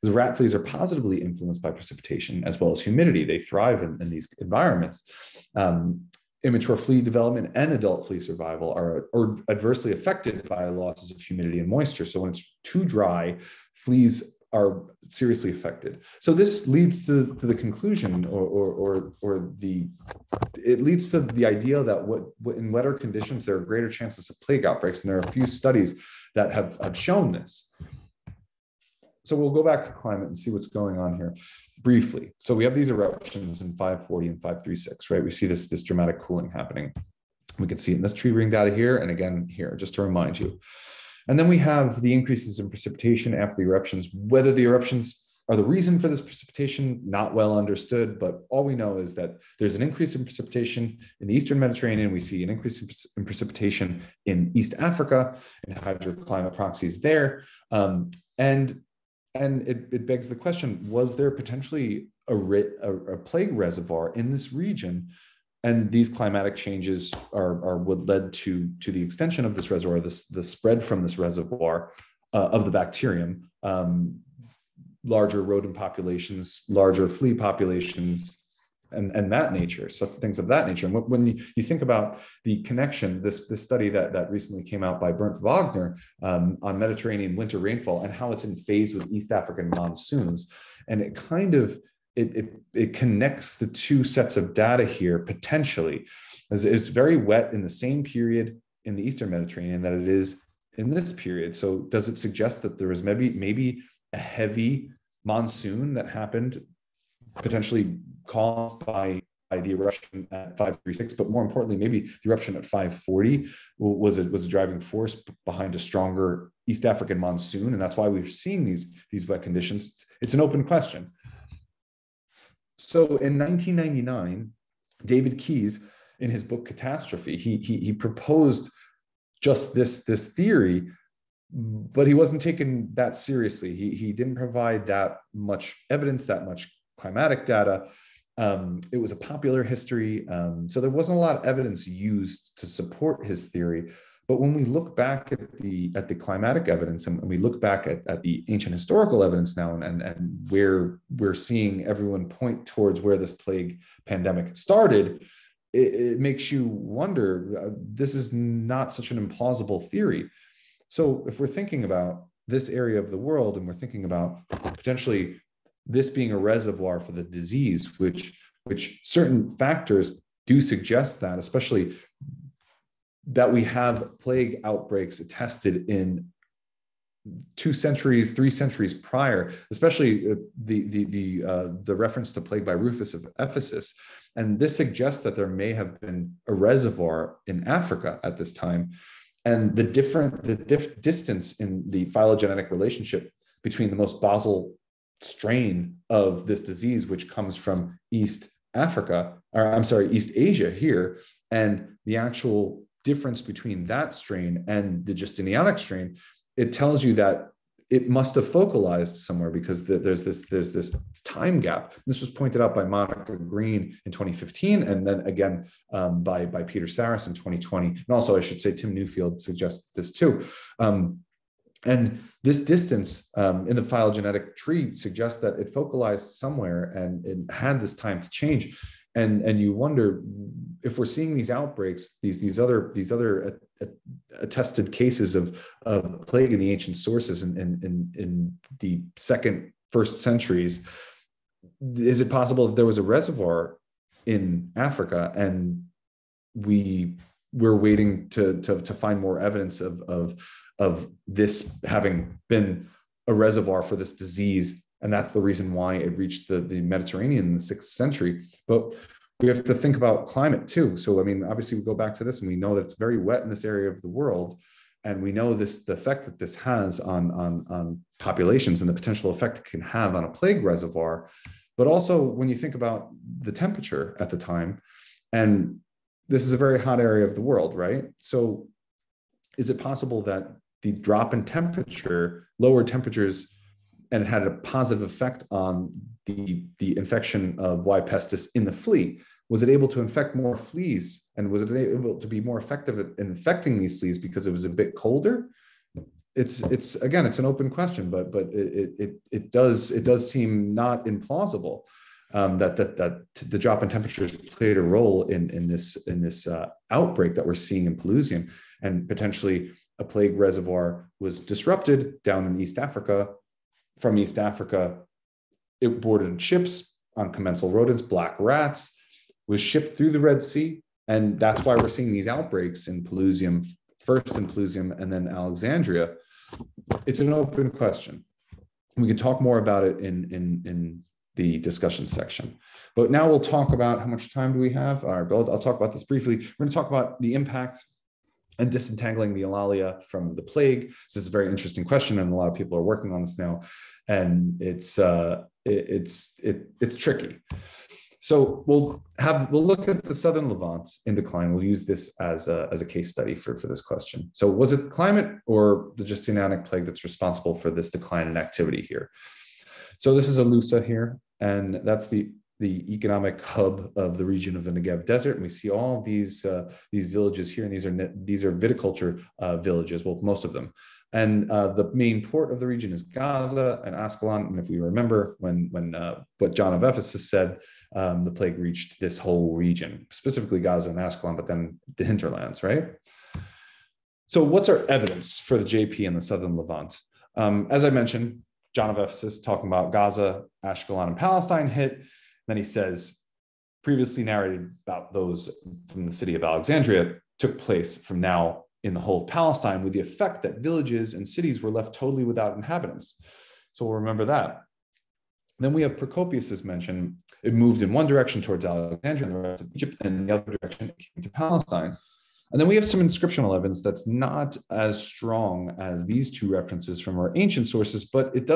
The rat fleas are positively influenced by precipitation as well as humidity. They thrive in these environments. Immature flea development and adult flea survival are adversely affected by losses of humidity and moisture. So when it's too dry, fleas are seriously affected. So this leads to the conclusion, it leads to the idea that in wetter conditions, there are greater chances of plague outbreaks, and there are a few studies that have shown this. So we'll go back to climate and see what's going on here briefly. So we have these eruptions in 540 and 536, right? We see this dramatic cooling happening. We can see it in this tree ring data here, and again here, just to remind you. And then we have the increases in precipitation after the eruptions. Whether the eruptions are the reason for this precipitation, not well understood, but all we know is that there's an increase in precipitation in the Eastern Mediterranean. We see an increase in precipitation in East Africa, in hydroclimate proxies there. And it begs the question, was there potentially a plague reservoir in this region? And these climatic changes are what led to the extension of this reservoir, the spread from this reservoir of the bacterium, larger rodent populations, larger flea populations, and that nature, so things of that nature. And when you think about the connection, this study that recently came out by Bernd Wagner on Mediterranean winter rainfall and how it's in phase with East African monsoons, and it kind of it connects the two sets of data here potentially, as it's very wet in the same period in the Eastern Mediterranean that it is in this period. So does it suggest that there was maybe a heavy monsoon that happened, potentially caused by the eruption at 536, but more importantly, maybe the eruption at 540 was a driving force behind a stronger East African monsoon, and that's why we're seeing these wet conditions? It's an open question. So in 1999, David Keyes, in his book Catastrophe, he proposed just this theory, but he wasn't taken that seriously. He didn't provide that much evidence, that much climatic data. It was a popular history, so there wasn't a lot of evidence used to support his theory. But when we look back at the climatic evidence, and we look back at the ancient historical evidence now, and where we're seeing everyone point towards where this plague pandemic started, it makes you wonder, this is not such an implausible theory. So if we're thinking about this area of the world, and we're thinking about potentially this being a reservoir for the disease, which which certain factors do suggest that, especially that we have plague outbreaks attested in 2 centuries, 3 centuries prior, especially the reference to plague by Rufus of Ephesus. And this suggests that there may have been a reservoir in Africa at this time. And the distance in the phylogenetic relationship between the most basal strain of this disease, which comes from East Asia here, and the actual difference between that strain and the Justinianic strain, it tells you that it must have focalized somewhere, because there's this time gap. This was pointed out by Monica Green in 2015, and then again by Peter Saris in 2020. And also, I should say, Tim Newfield suggests this too. And this distance in the phylogenetic tree suggests that it focalized somewhere and it had this time to change. And you wonder if we're seeing these outbreaks, these other attested cases of plague in the ancient sources in the first centuries. Is it possible that there was a reservoir in Africa and we're waiting to find more evidence of this having been a reservoir for this disease? And that's the reason why it reached the Mediterranean in the 6th century. But we have to think about climate too. So, I mean, obviously we go back to this and we know that it's very wet in this area of the world. And we know the effect that this has on populations and the potential effect it can have on a plague reservoir. But also when you think about the temperature at the time, and this is a very hot area of the world, right? So is it possible that the drop in temperature, lower temperatures, and it had a positive effect on the infection of Y. pestis in the flea? Was it able to infect more fleas? And was it able to be more effective at infecting these fleas because it was a bit colder? It's again, it's an open question, but it does seem not implausible that the drop in temperatures played a role in this outbreak that we're seeing in Pelusium, and potentially a plague reservoir was disrupted down in East Africa. From East Africa, it boarded ships on commensal rodents, black rats, was shipped through the Red Sea. And that's why we're seeing these outbreaks in Pelusium, first in Pelusium and then Alexandria. It's an open question. We can talk more about it in the discussion section. But now we'll talk about, how much time do we have? All right, I'll talk about this briefly. We're going to talk about the impact and disentangling the eulalia from the plague. This is a very interesting question, and a lot of people are working on this now, and it's tricky. So we'll look at the southern Levant in decline. We'll use this as a case study for this question. So was it climate or the Justinianic plague that's responsible for this decline in activity here? So this is Alusa here, and that's the economic hub of the region of the Negev Desert. And we see all these villages here, and these are viticulture villages, well, most of them. And the main port of the region is Gaza and Ascalon. And if we remember when what John of Ephesus said, the plague reached this whole region, specifically Gaza and Ascalon, but then the hinterlands, right? So what's our evidence for the JP in the southern Levant? As I mentioned, John of Ephesus talking about Gaza, Ashkelon, and Palestine hit. Then he says, previously narrated about those from the city of Alexandria took place from now in the whole of Palestine, with the effect that villages and cities were left totally without inhabitants. So we'll remember that. Then we have Procopius's mention. It moved in one direction towards Alexandria and the rest of Egypt, and in the other direction it came to Palestine. And then we have some inscriptional evidence that's not as strong as these two references from our ancient sources, but it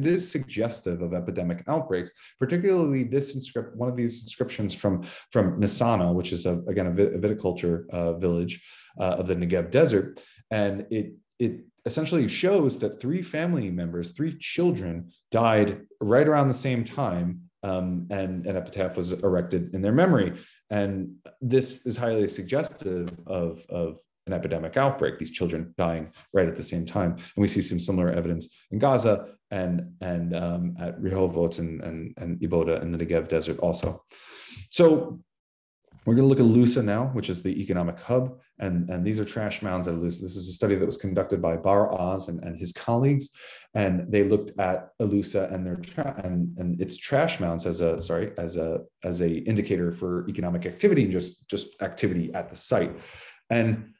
is suggestive of epidemic outbreaks, particularly one of these inscriptions from Nisana, which is again a viticulture village of the Negev Desert. And it essentially shows that 3 family members, 3 children died right around the same time, and an epitaph was erected in their memory. And this is highly suggestive of an epidemic outbreak, these children dying right at the same time. And we see some similar evidence in Gaza and at Rehovot and Iboda in the Negev Desert also. So we're going to look at Lusa now, which is the economic hub. And these are trash mounds at Alusa. This is a study that was conducted by Bar Oz and his colleagues, and they looked at Alusa and and its trash mounds as a indicator for economic activity and just activity at the site. And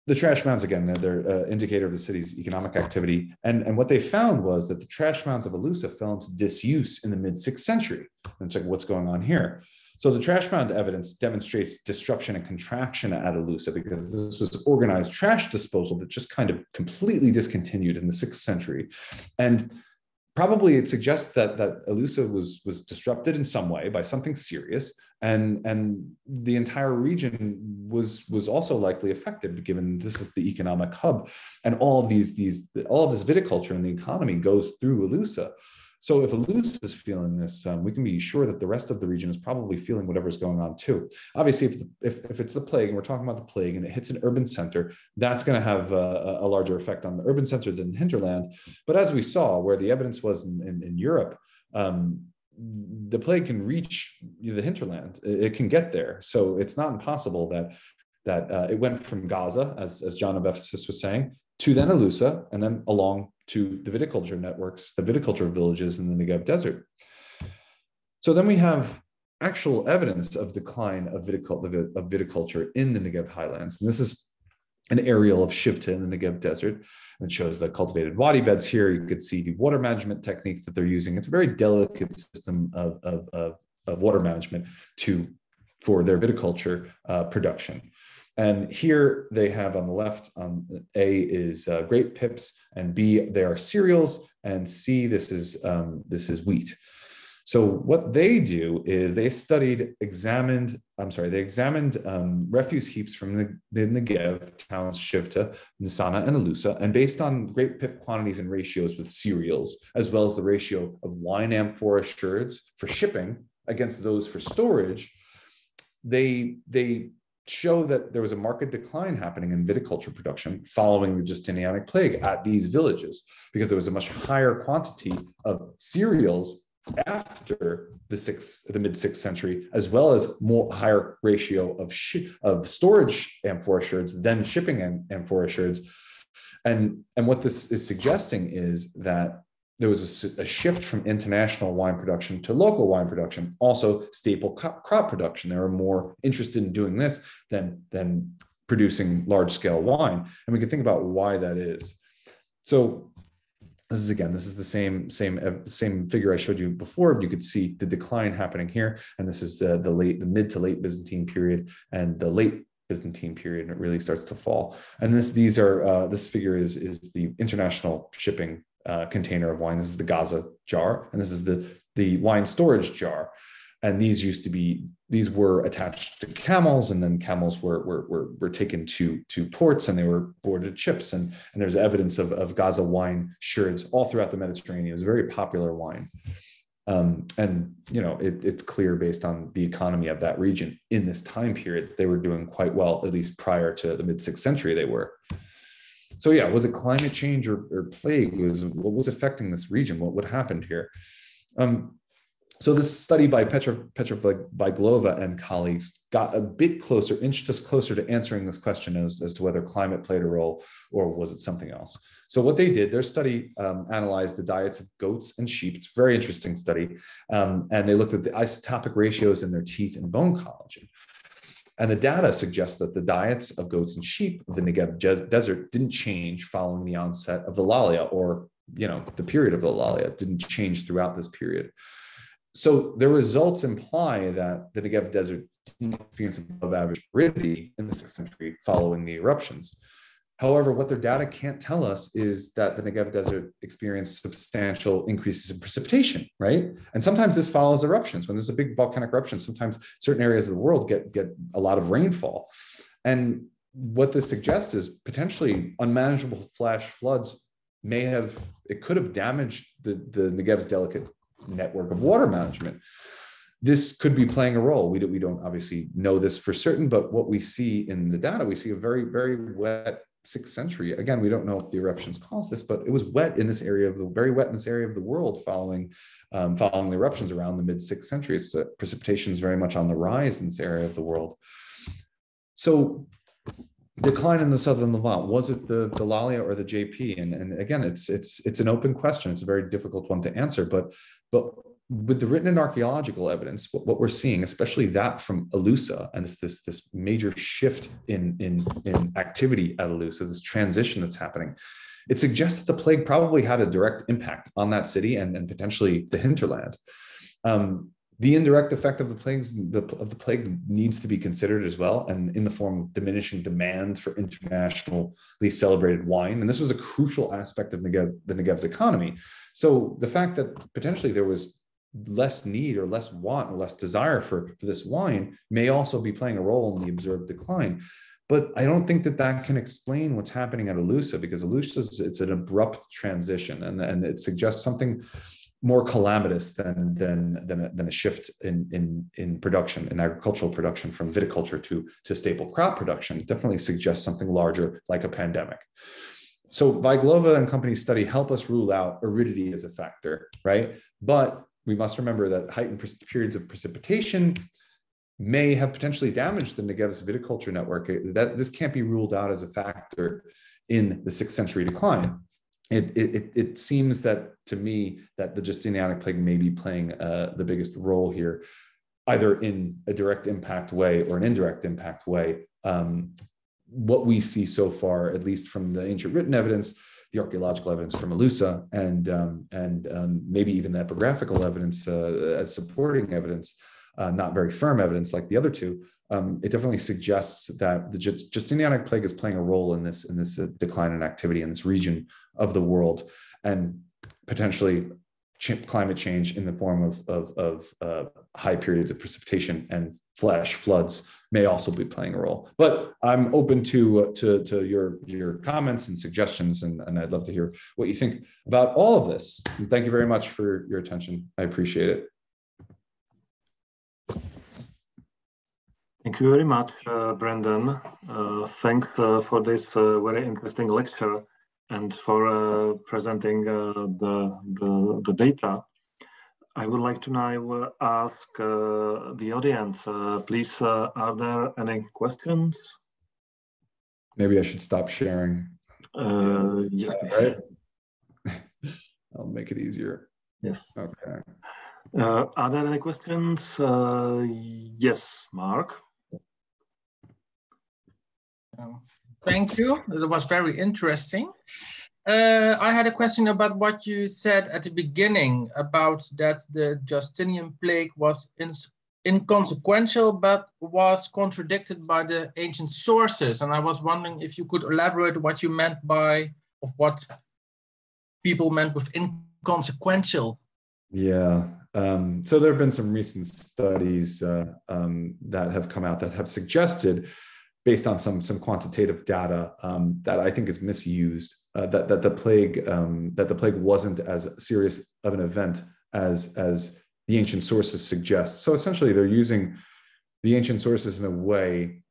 the trash mounds, again, they're an indicator of the city's economic activity. And what they found was that the trash mounds of Alusa fell into disuse in the mid-6th century. And it's like, what's going on here? So the trash mound evidence demonstrates disruption and contraction at Alusa because this was organized trash disposal that just kind of completely discontinued in the 6th century. And probably it suggests that Alusa was disrupted in some way by something serious, and the entire region was also likely affected, given this is the economic hub, and all of this viticulture in the economy goes through Alusa. So if Alusa is feeling this, we can be sure that the rest of the region is probably feeling whatever's going on too. Obviously, if it's the plague, and we're talking about the plague, and it hits an urban center, that's going to have a larger effect on the urban center than the hinterland. But as we saw, where the evidence was in Europe, the plague can reach the hinterland. It can get there. So it's not impossible that it went from Gaza, as John of Ephesus was saying, to then Alusa, and then along to the viticulture networks, the viticulture villages in the Negev desert. So then we have actual evidence of decline of viticulture in the Negev highlands. And this is an aerial of Shivta in the Negev desert. And it shows the cultivated wadi beds here. You could see the water management techniques that they're using. It's a very delicate system of water management for their viticulture production. And here they have on the left, A is grape pips, and B, they are cereals, and C, this is wheat. So what they do is they examined refuse heaps from the Negev towns, Shivta, Nisana, and Alusa, and based on grape pip quantities and ratios with cereals, as well as the ratio of wine amphora sherds for shipping against those for storage, they show that there was a marked decline happening in viticulture production following the Justinianic plague at these villages, because there was a much higher quantity of cereals after the mid-6th century, as well as higher ratio of storage amphora sherds than shipping amphora sherds. And what this is suggesting is that there was a shift from international wine production to local wine production, also staple crop production. They were more interested in doing this than producing large-scale wine. And we can think about why that is. So this is the same figure I showed you before. You could see the decline happening here. And this is the mid to late Byzantine period and the late Byzantine period, and it really starts to fall. And this figure is the international shipping container of wine. This is the Gaza jar, and this is the wine storage jar. And these were attached to camels, and then camels were taken to ports, and they were boarded ships. And there's evidence of Gaza wine sherds all throughout the Mediterranean. It was a very popular wine. And it's clear based on the economy of that region in this time period, they were doing quite well, at least prior to the mid-6th century they were. So yeah, was it climate change or plague? What was affecting this region? What happened here? So this study by Petra Baglova and colleagues got a bit closer, inched us closer to answering this question as to whether climate played a role or was it something else. So what they did, their study analyzed the diets of goats and sheep. It's a very interesting study. And they looked at the isotopic ratios in their teeth and bone collagen. And the data suggests that the diets of goats and sheep of the Negev desert didn't change following the onset of the Lalia, or the period of the Lalia. It didn't change throughout this period. So their results imply that the Negev desert didn't experience above average aridity in the 6th century following the eruptions. However, what their data can't tell us is that the Negev desert experienced substantial increases in precipitation, right? And sometimes this follows eruptions. When there's a big volcanic eruption, sometimes certain areas of the world get a lot of rainfall. And what this suggests is potentially unmanageable flash floods could have damaged the Negev's delicate network of water management. This could be playing a role. We don't obviously know this for certain, but what we see in the data, we see a very, very wet 6th century. Again, we don't know if the eruptions caused this, but it was wet in this area very wet in this area of the world following the eruptions around the mid-6th century. Precipitation is very much on the rise in this area of the world. So decline in the southern Levant, was it the Lalia or the JP? And again, it's an open question. It's a very difficult one to answer, but with the written and archaeological evidence, what we're seeing, especially that from Alusa, and this major shift in activity at Alusa, this transition that's happening, it suggests that the plague probably had a direct impact on that city and potentially the hinterland. The indirect effect of the plague needs to be considered as well, and in the form of diminishing demand for internationally celebrated wine. And this was a crucial aspect of the Negev's economy. So the fact that potentially there was less need or less want or less desire for this wine may also be playing a role in the observed decline. But I don't think that can explain what's happening at Alusa, because Alusa it's an abrupt transition, and it suggests something more calamitous than a shift in production, in agricultural production, from viticulture to staple crop production. It definitely suggests something larger, like a pandemic. So Weiglova and company's study help us rule out aridity as a factor, right? But we must remember that heightened periods of precipitation may have potentially damaged the Negev's viticulture network. That this can't be ruled out as a factor in the 6th century decline. It seems that to me that the Justinianic plague may be playing the biggest role here, either in a direct impact way or an indirect impact way. What we see so far, at least from the ancient written evidence, the archaeological evidence from Alusa, and maybe even the epigraphical evidence as supporting evidence, not very firm evidence like the other two, it definitely suggests that the Justinianic plague is playing a role in this decline in activity in this region of the world, and potentially climate change in the form of high periods of precipitation and flash floods may also be playing a role. But I'm open to your comments and suggestions, and I'd love to hear what you think about all of this. And thank you very much for your attention. I appreciate it. Thank you very much, Brandon. Thanks for this very interesting lecture and for presenting the data. I would like to now ask the audience, please, are there any questions? Maybe I should stop sharing. Yeah. Right? I'll make it easier. Yes. Okay. Are there any questions? Yes, Mark. Thank you. It was very interesting. I had a question about what you said at the beginning about that the Justinian plague was inconsequential, but was contradicted by the ancient sources. And I was wondering if you could elaborate what you meant by, of what people meant with inconsequential. Yeah. So there have been some recent studies that have come out that have suggested, based on some quantitative data that I think is misused, that the plague wasn't as serious of an event as the ancient sources suggest. So essentially, they're using the ancient sources in a way,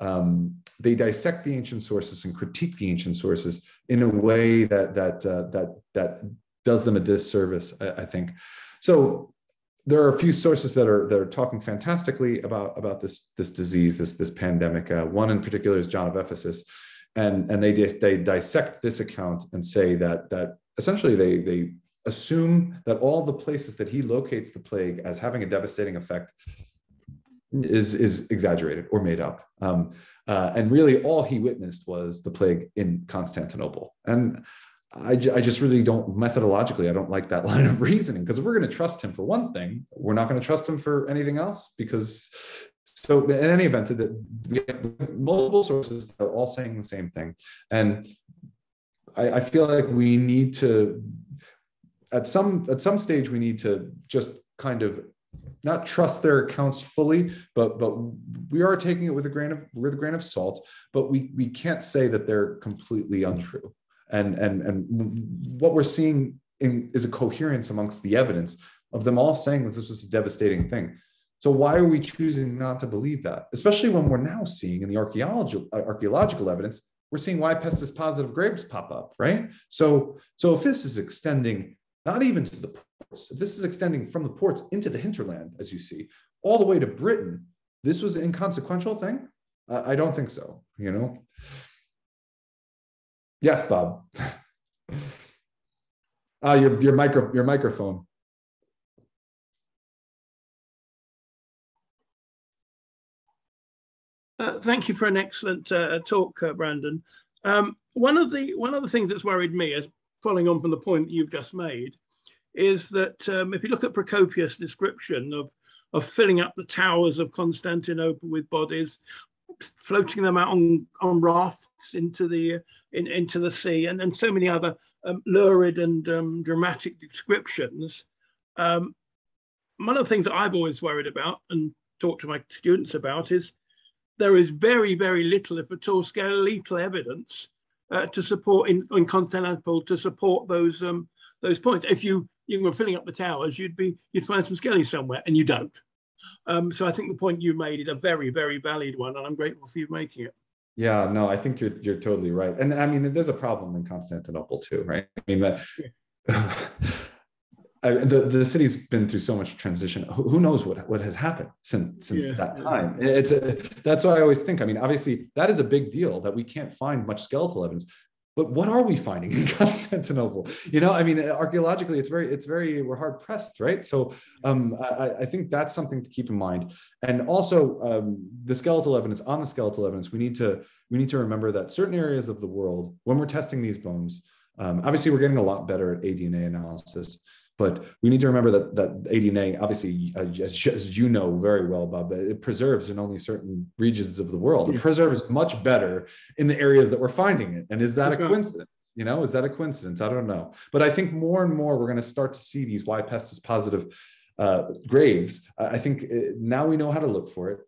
they dissect the ancient sources and critique the ancient sources in a way that does them a disservice, I think. So there are a few sources that are talking fantastically about this disease, this pandemic. One in particular is John of Ephesus, and they dissect this account and say that essentially they assume that all the places that he locates the plague as having a devastating effect is exaggerated or made up, and really all he witnessed was the plague in Constantinople. And I just really don't, methodologically, I don't like that line of reasoning, because if we're going to trust him for one thing, we're not going to trust him for anything else. Because, so in any event, we have multiple sources that are all saying the same thing. And I feel like we need to, at some stage, we need to just kind of not trust their accounts fully, but we are taking it with a grain of salt, but we can't say that they're completely untrue. And what we're seeing is a coherence amongst the evidence of them all saying that this was a devastating thing. So why are we choosing not to believe that? Especially when we're now seeing in the archaeological evidence, we're seeing Y pestis positive grapes pop up, right? So if this is extending not even to the ports, if this is extending from the ports into the hinterland, as you see, all the way to Britain, this was an inconsequential thing? I don't think so, you know? Yes, Bob. Your microphone. Thank you for an excellent talk, Brandon. One of the things that's worried me, as following on from the point that you've just made, is that if you look at Procopius' description of filling up the towers of Constantinople with bodies, floating them out on rafts into the sea, and so many other lurid and dramatic descriptions. One of the things that I've always worried about and talked to my students about is there is very, very little, if at all, skeletal evidence to support in Constantinople to support those points. If you were filling up the towers, you'd find some skelly somewhere, and you don't. So I think the point you made is a very, very valid one, and I'm grateful for you making it. Yeah, no, I think you're totally right. And I mean, there's a problem in Constantinople too, right? I mean, the city's been through so much transition. Who knows what has happened since that time? That's what I always think. I mean, obviously, that is a big deal that we can't find much skeletal evidence. But what are we finding in Constantinople? You know, I mean, archaeologically, it's very we're hard pressed, right? So I think that's something to keep in mind. And also the skeletal evidence. On the skeletal evidence, we need to remember that certain areas of the world, when we're testing these bones, obviously we're getting a lot better at aDNA analysis. But we need to remember that aDNA, obviously, as you know very well, Bob, it preserves in only certain regions of the world. It preserves much better in the areas that we're finding it. And is that a coincidence? You know, is that a coincidence? I don't know. But I think more and more we're going to start to see these Y pestis positive graves. I think now we know how to look for it.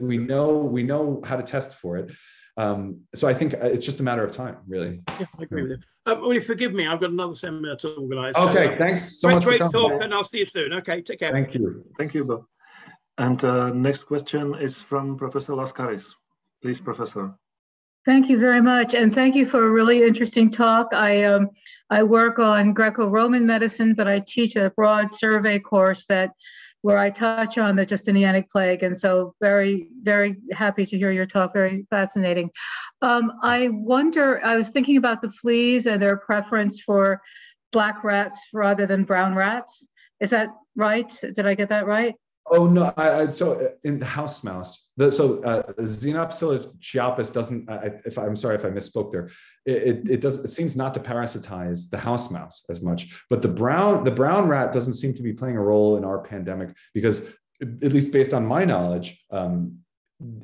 We know how to test for it. So I think it's just a matter of time, really. Yeah, I agree with you. Will you forgive me? I've got another seminar to organise. Okay, thanks so much. Great talk, and I'll see you soon. Okay, take care. Thank you. Thank you, Bob. And next question is from Professor Laskaris. Please, Professor. Thank you very much, and thank you for a really interesting talk. I work on Greco-Roman medicine, but I teach a broad survey course where I touch on the Justinianic plague, and so very, very happy to hear your talk. Very fascinating. I was thinking about the fleas and their preference for black rats rather than brown rats. Is that right? Did I get that right? Oh no! So in the house mouse, Xenopsila chiapis doesn't. I'm sorry if I misspoke there. It does. It seems not to parasitize the house mouse as much. But the brown rat doesn't seem to be playing a role in our pandemic because, at least based on my knowledge,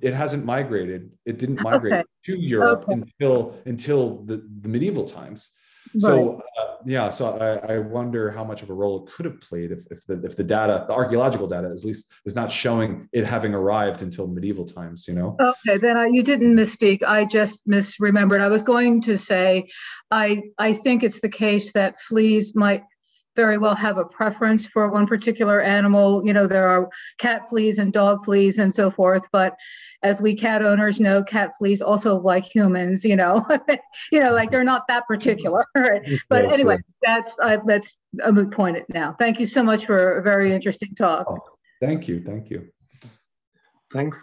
it hasn't migrated. It didn't migrate to Europe until the medieval times. So so I wonder how much of a role it could have played if the data, the archaeological data, at least, is not showing it having arrived until medieval times. You know. Okay, then you didn't misspeak. I just misremembered. I was going to say, I think it's the case that fleas might very well have a preference for one particular animal. You know, there are cat fleas and dog fleas and so forth, but as we cat owners know, cat fleas also like humans, you know, like they're not that particular. Right? But anyway, that's a moot point now. Thank you so much for a very interesting talk. Oh, thank you. Thank you. Thanks.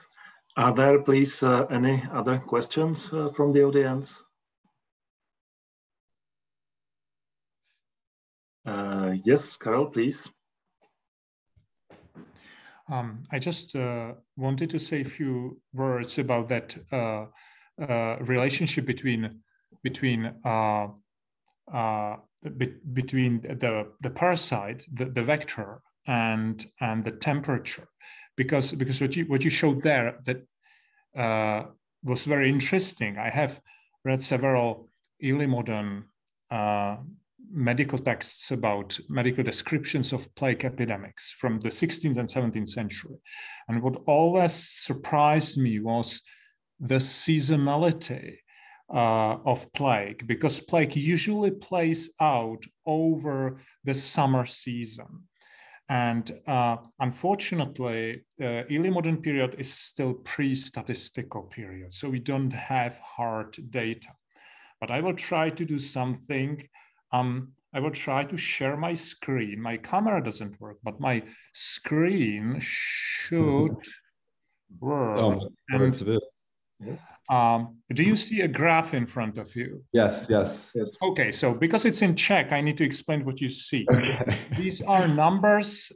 Are there, please, any other questions from the audience? Yes, Carol, please. I just wanted to say a few words about that relationship between the parasite, the vector, and the temperature, because what you showed there that was very interesting. I have read several early modern medical texts about medical descriptions of plague epidemics from the 16th and 17th century. And what always surprised me was the seasonality of plague, because plague usually plays out over the summer season. And unfortunately, early modern period is still pre-statistical period, so we don't have hard data. But I will try to do something. I will try to share my screen. My camera doesn't work, but my screen should work. Oh, and Yes. Do you see a graph in front of you? Yes, yes. Okay, so because it's in Czech, I need to explain what you see. Okay. These are numbers.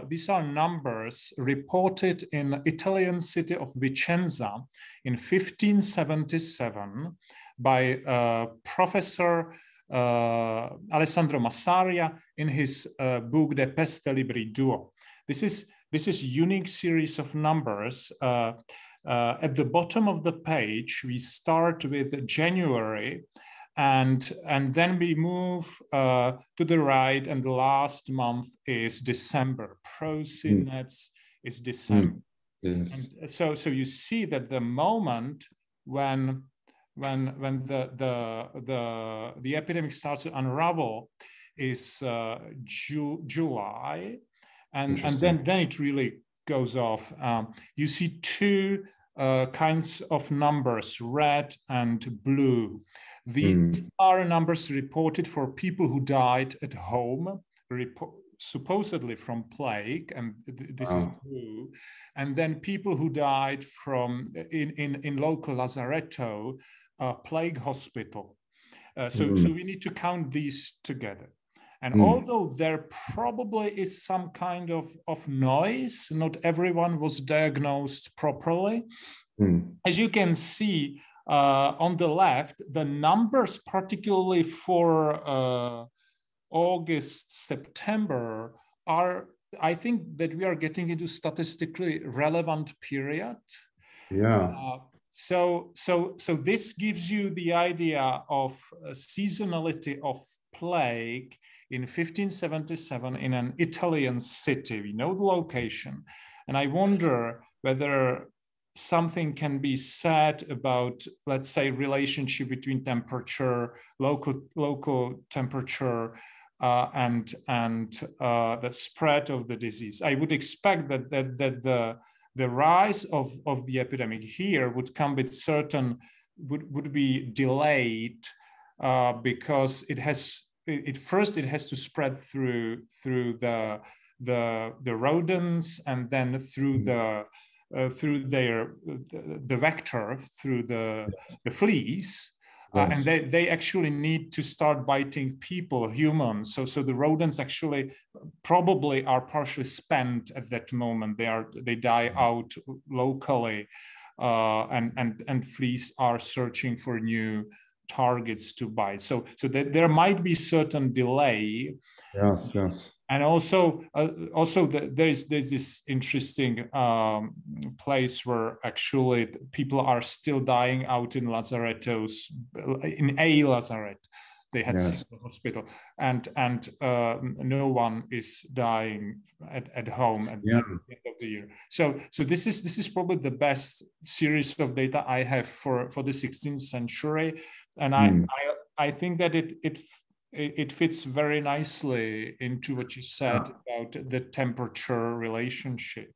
These are numbers reported in Italian city of Vicenza in 1577 by Professor Alessandro Massaria in his book De Peste Libri Duo. This is unique series of numbers. At the bottom of the page, we start with January, and then we move to the right, and the last month is December. Prosinets is December. Yes. And so you see that the moment when the epidemic starts to unravel is July, and then it really goes off. You see two kinds of numbers, red and blue. These are numbers reported for people who died at home, supposedly from plague, and this is blue. And then people who died from in local lazaretto, plague hospital. So we need to count these together. And although there probably is some kind of noise, not everyone was diagnosed properly. As you can see on the left, the numbers, particularly for August, September, are, I think that we are getting into statistically relevant period. Yeah. So this gives you the idea of seasonality of plague in 1577 in an Italian city. We know the location. And I wonder whether something can be said about, let's say, relationship between temperature, local temperature, and the spread of the disease. I would expect that the rise of the epidemic here would come with would be delayed because it has to spread through the rodents, and then through the vector, through the fleas. And they actually need to start biting people, humans. So the rodents actually probably are partially spent at that moment. They die out locally, and fleas are searching for new targets to bite. So there might be certain delay. Yes. And also there's this interesting place where actually people are still dying out in lazarettos, in a lazaret. They had single hospital, and no one is dying at home at the end of the year. So this is probably the best series of data I have for the 16th century, and I think that it fits very nicely into what you said about the temperature relationship.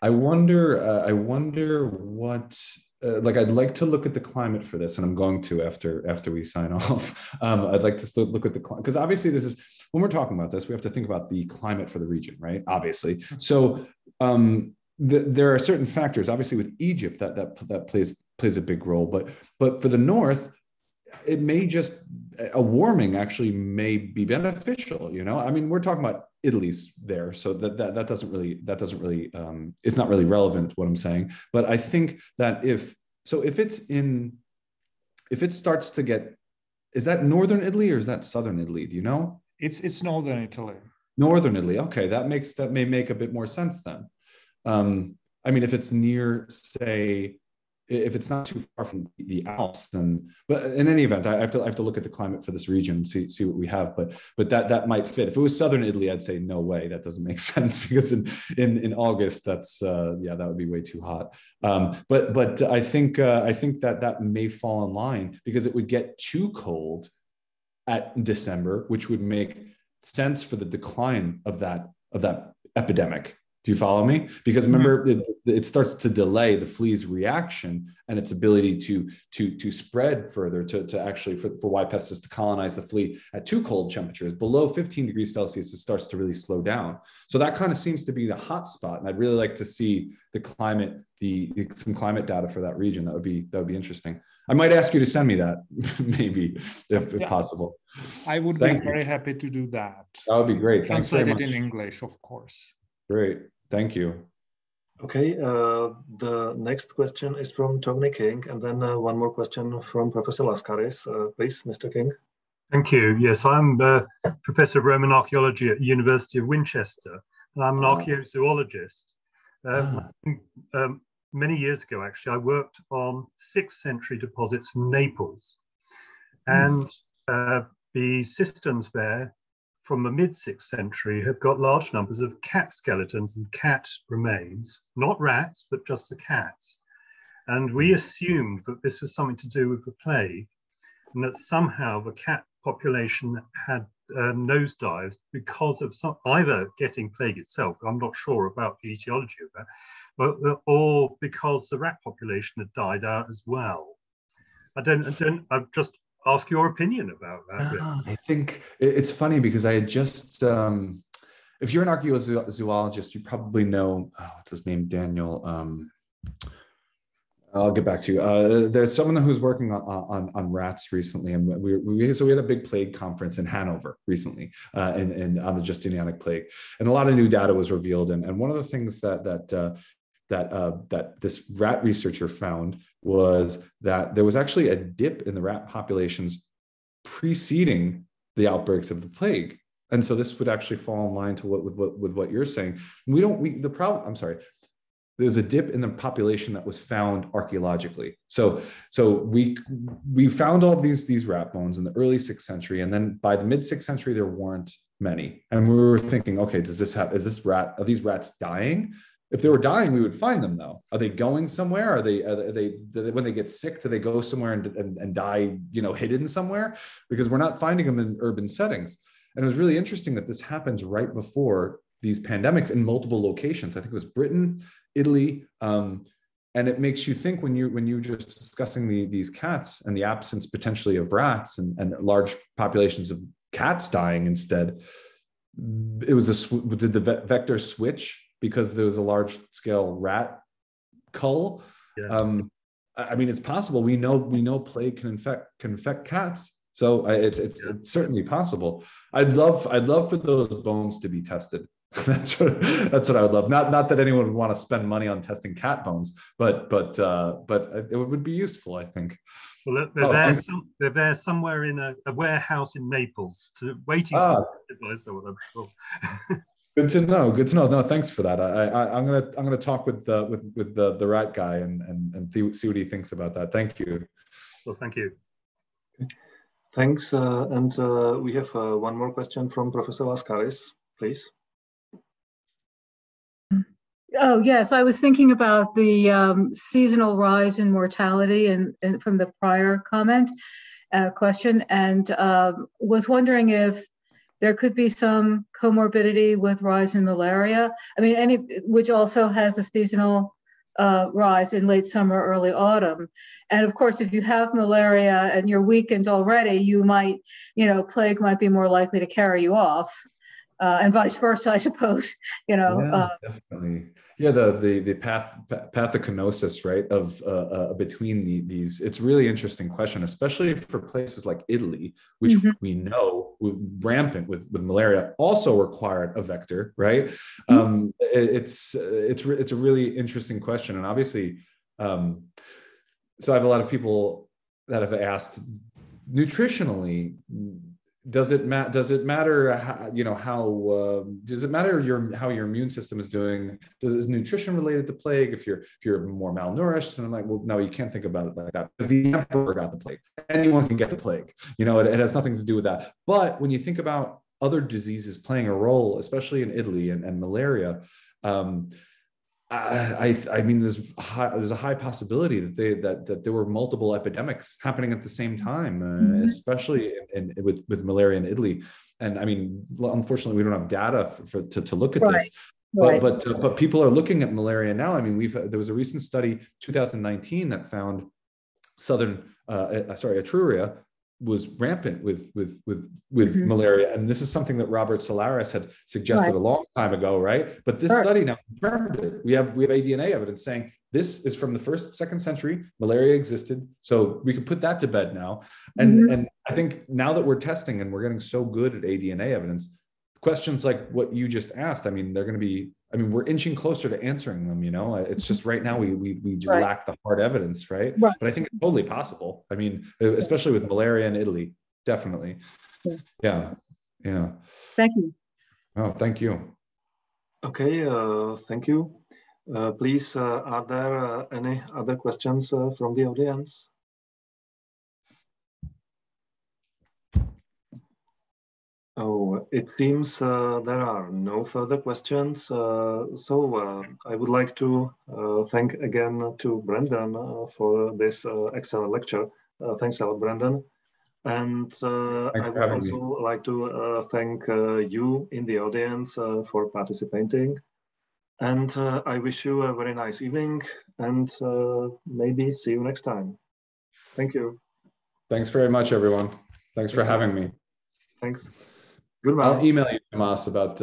I wonder what, like, I'd like to look at the climate for this, and I'm going to after we sign off. I'd like to still look at the climate, because obviously this is, when we're talking about this, we have to think about the climate for the region, right? Obviously. So there are certain factors, obviously with Egypt, that plays a big role, but for the north, it may just, a warming actually may be beneficial, you know? I mean, we're talking about Italy's there, so that doesn't really it's not really relevant what I'm saying. But I think that if it starts to get, is that northern Italy or is that southern Italy? Do you know? It's northern Italy. Northern Italy. Okay, that may make a bit more sense then. I mean, if it's near, say, if it's not too far from the Alps, then, but in any event, I have to look at the climate for this region, see what we have, but that might fit. If it was southern Italy, I'd say no way, that doesn't make sense, because in August, that's that would be way too hot. But I think that may fall in line, because it would get too cold at December, which would make sense for the decline of that epidemic. Do you follow me? Because remember, it starts to delay the flea's reaction and its ability to spread further, to actually for Y. pestis to colonize the flea at too cold temperatures. Below 15 degrees Celsius, it starts to really slow down. So that kind of seems to be the hot spot. And I'd really like to see the climate, some climate data for that region. That would be interesting. I might ask you to send me that, maybe, if possible. I would be very happy to do that. That would be great. Thanks very much. Translated in English, of course. Great. Thank you. Okay, the next question is from Tony King, and then one more question from Professor Laskaris. Please, Mr. King. Thank you. Yes, I'm Professor of Roman Archaeology at the University of Winchester, and I'm an archaeozoologist. Many years ago, actually, I worked on 6th century deposits from Naples, and the cisterns there from the mid-6th century have got large numbers of cat skeletons and cat remains, not rats, but just the cats. And we assumed that this was something to do with the plague, and that somehow the cat population had nosedived because of either getting plague itself, I'm not sure about the etiology of that, or because the rat population had died out as well. I've just ask your opinion about that. I think it's funny because I had just, if you're an archaeozoologist, you probably know, what's his name, Daniel, I'll get back to you. There's someone who's working on rats recently, and so we had a big plague conference in Hanover recently, and on the Justinianic plague, and a lot of new data was revealed. And one of the things that this rat researcher found was that there was actually a dip in the rat populations preceding the outbreaks of the plague. And so this would actually fall in line to with what you're saying. There's a dip in the population that was found archaeologically. So we found all of these rat bones in the early 6th century, and then by the mid 6th century there weren't many. And we were thinking, okay, are these rats dying? If they were dying, we would find them though. Are they going somewhere? Are they when they get sick, do they go somewhere and die, hidden somewhere? Because we're not finding them in urban settings. And it was really interesting that this happens right before these pandemics in multiple locations. I think it was Britain, Italy, and it makes you think when you're just discussing these cats and the absence potentially of rats and large populations of cats dying instead. Did the vector switch because there was a large scale rat cull? Yeah. It's possible. We know plague can infect cats. So it's certainly possible. I'd love for those bones to be tested. That's what I would love. Not that anyone would want to spend money on testing cat bones, but it would be useful, I think. Well, they're there somewhere in a warehouse in Naples, waiting to be someone, I'm sure. Good to know. No, thanks for that. I'm gonna talk with the rat guy and see what he thinks about that. Thank you. Well, thank you. Thanks. And we have one more question from Professor Laskaris, please. Oh, yes. I was thinking about the seasonal rise in mortality and from the prior question, and was wondering if there could be some comorbidity with rise in malaria. Which also has a seasonal rise in late summer, early autumn. And of course, if you have malaria and you're weakened already, you might, plague might be more likely to carry you off. And vice versa, I suppose. Yeah, definitely. Yeah, the pathogenesis, right, of between these. It's a really interesting question, especially for places like Italy, which we know rampant with malaria also required a vector, right? It's a really interesting question, and obviously, so I have a lot of people that have asked nutritionally. Does it matter how your immune system is doing? Is nutrition related to plague? If you're more malnourished? And I'm like, well, no, you can't think about it like that, because the emperor got the plague. Anyone can get the plague. It has nothing to do with that. But when you think about other diseases playing a role, especially in Italy and malaria, there's a high possibility that there were multiple epidemics happening at the same time, especially with malaria in Italy. And unfortunately, we don't have data to look at this. Right. But people are looking at malaria now. I mean, there was a recent study, 2019, that found Etruria was rampant with malaria, and this is something that Robert Solaris had suggested a long time ago, right? But this study now confirmed it. We have ADNA evidence saying this is from the 1st, 2nd century. Malaria existed, so we could put that to bed now. And I think now that we're testing and we're getting so good at ADNA evidence, questions like what you just asked, I mean, they're going to be. I mean, we're inching closer to answering them. You know, it's just right now we lack the hard evidence, right? But I think it's totally possible. I mean, especially with malaria in Italy, definitely. Yeah. Thank you. Oh, thank you. Okay, thank you. Please, are there any other questions from the audience? Oh, it seems there are no further questions. So I would like to thank again to Brandon for this excellent lecture. Thanks a lot, Brandon. And I would also like to thank you in the audience for participating. And I wish you a very nice evening and maybe see you next time. Thank you. Thanks very much, everyone. Thanks for having me. Thanks. Goodbye. I'll email you, Tomas, about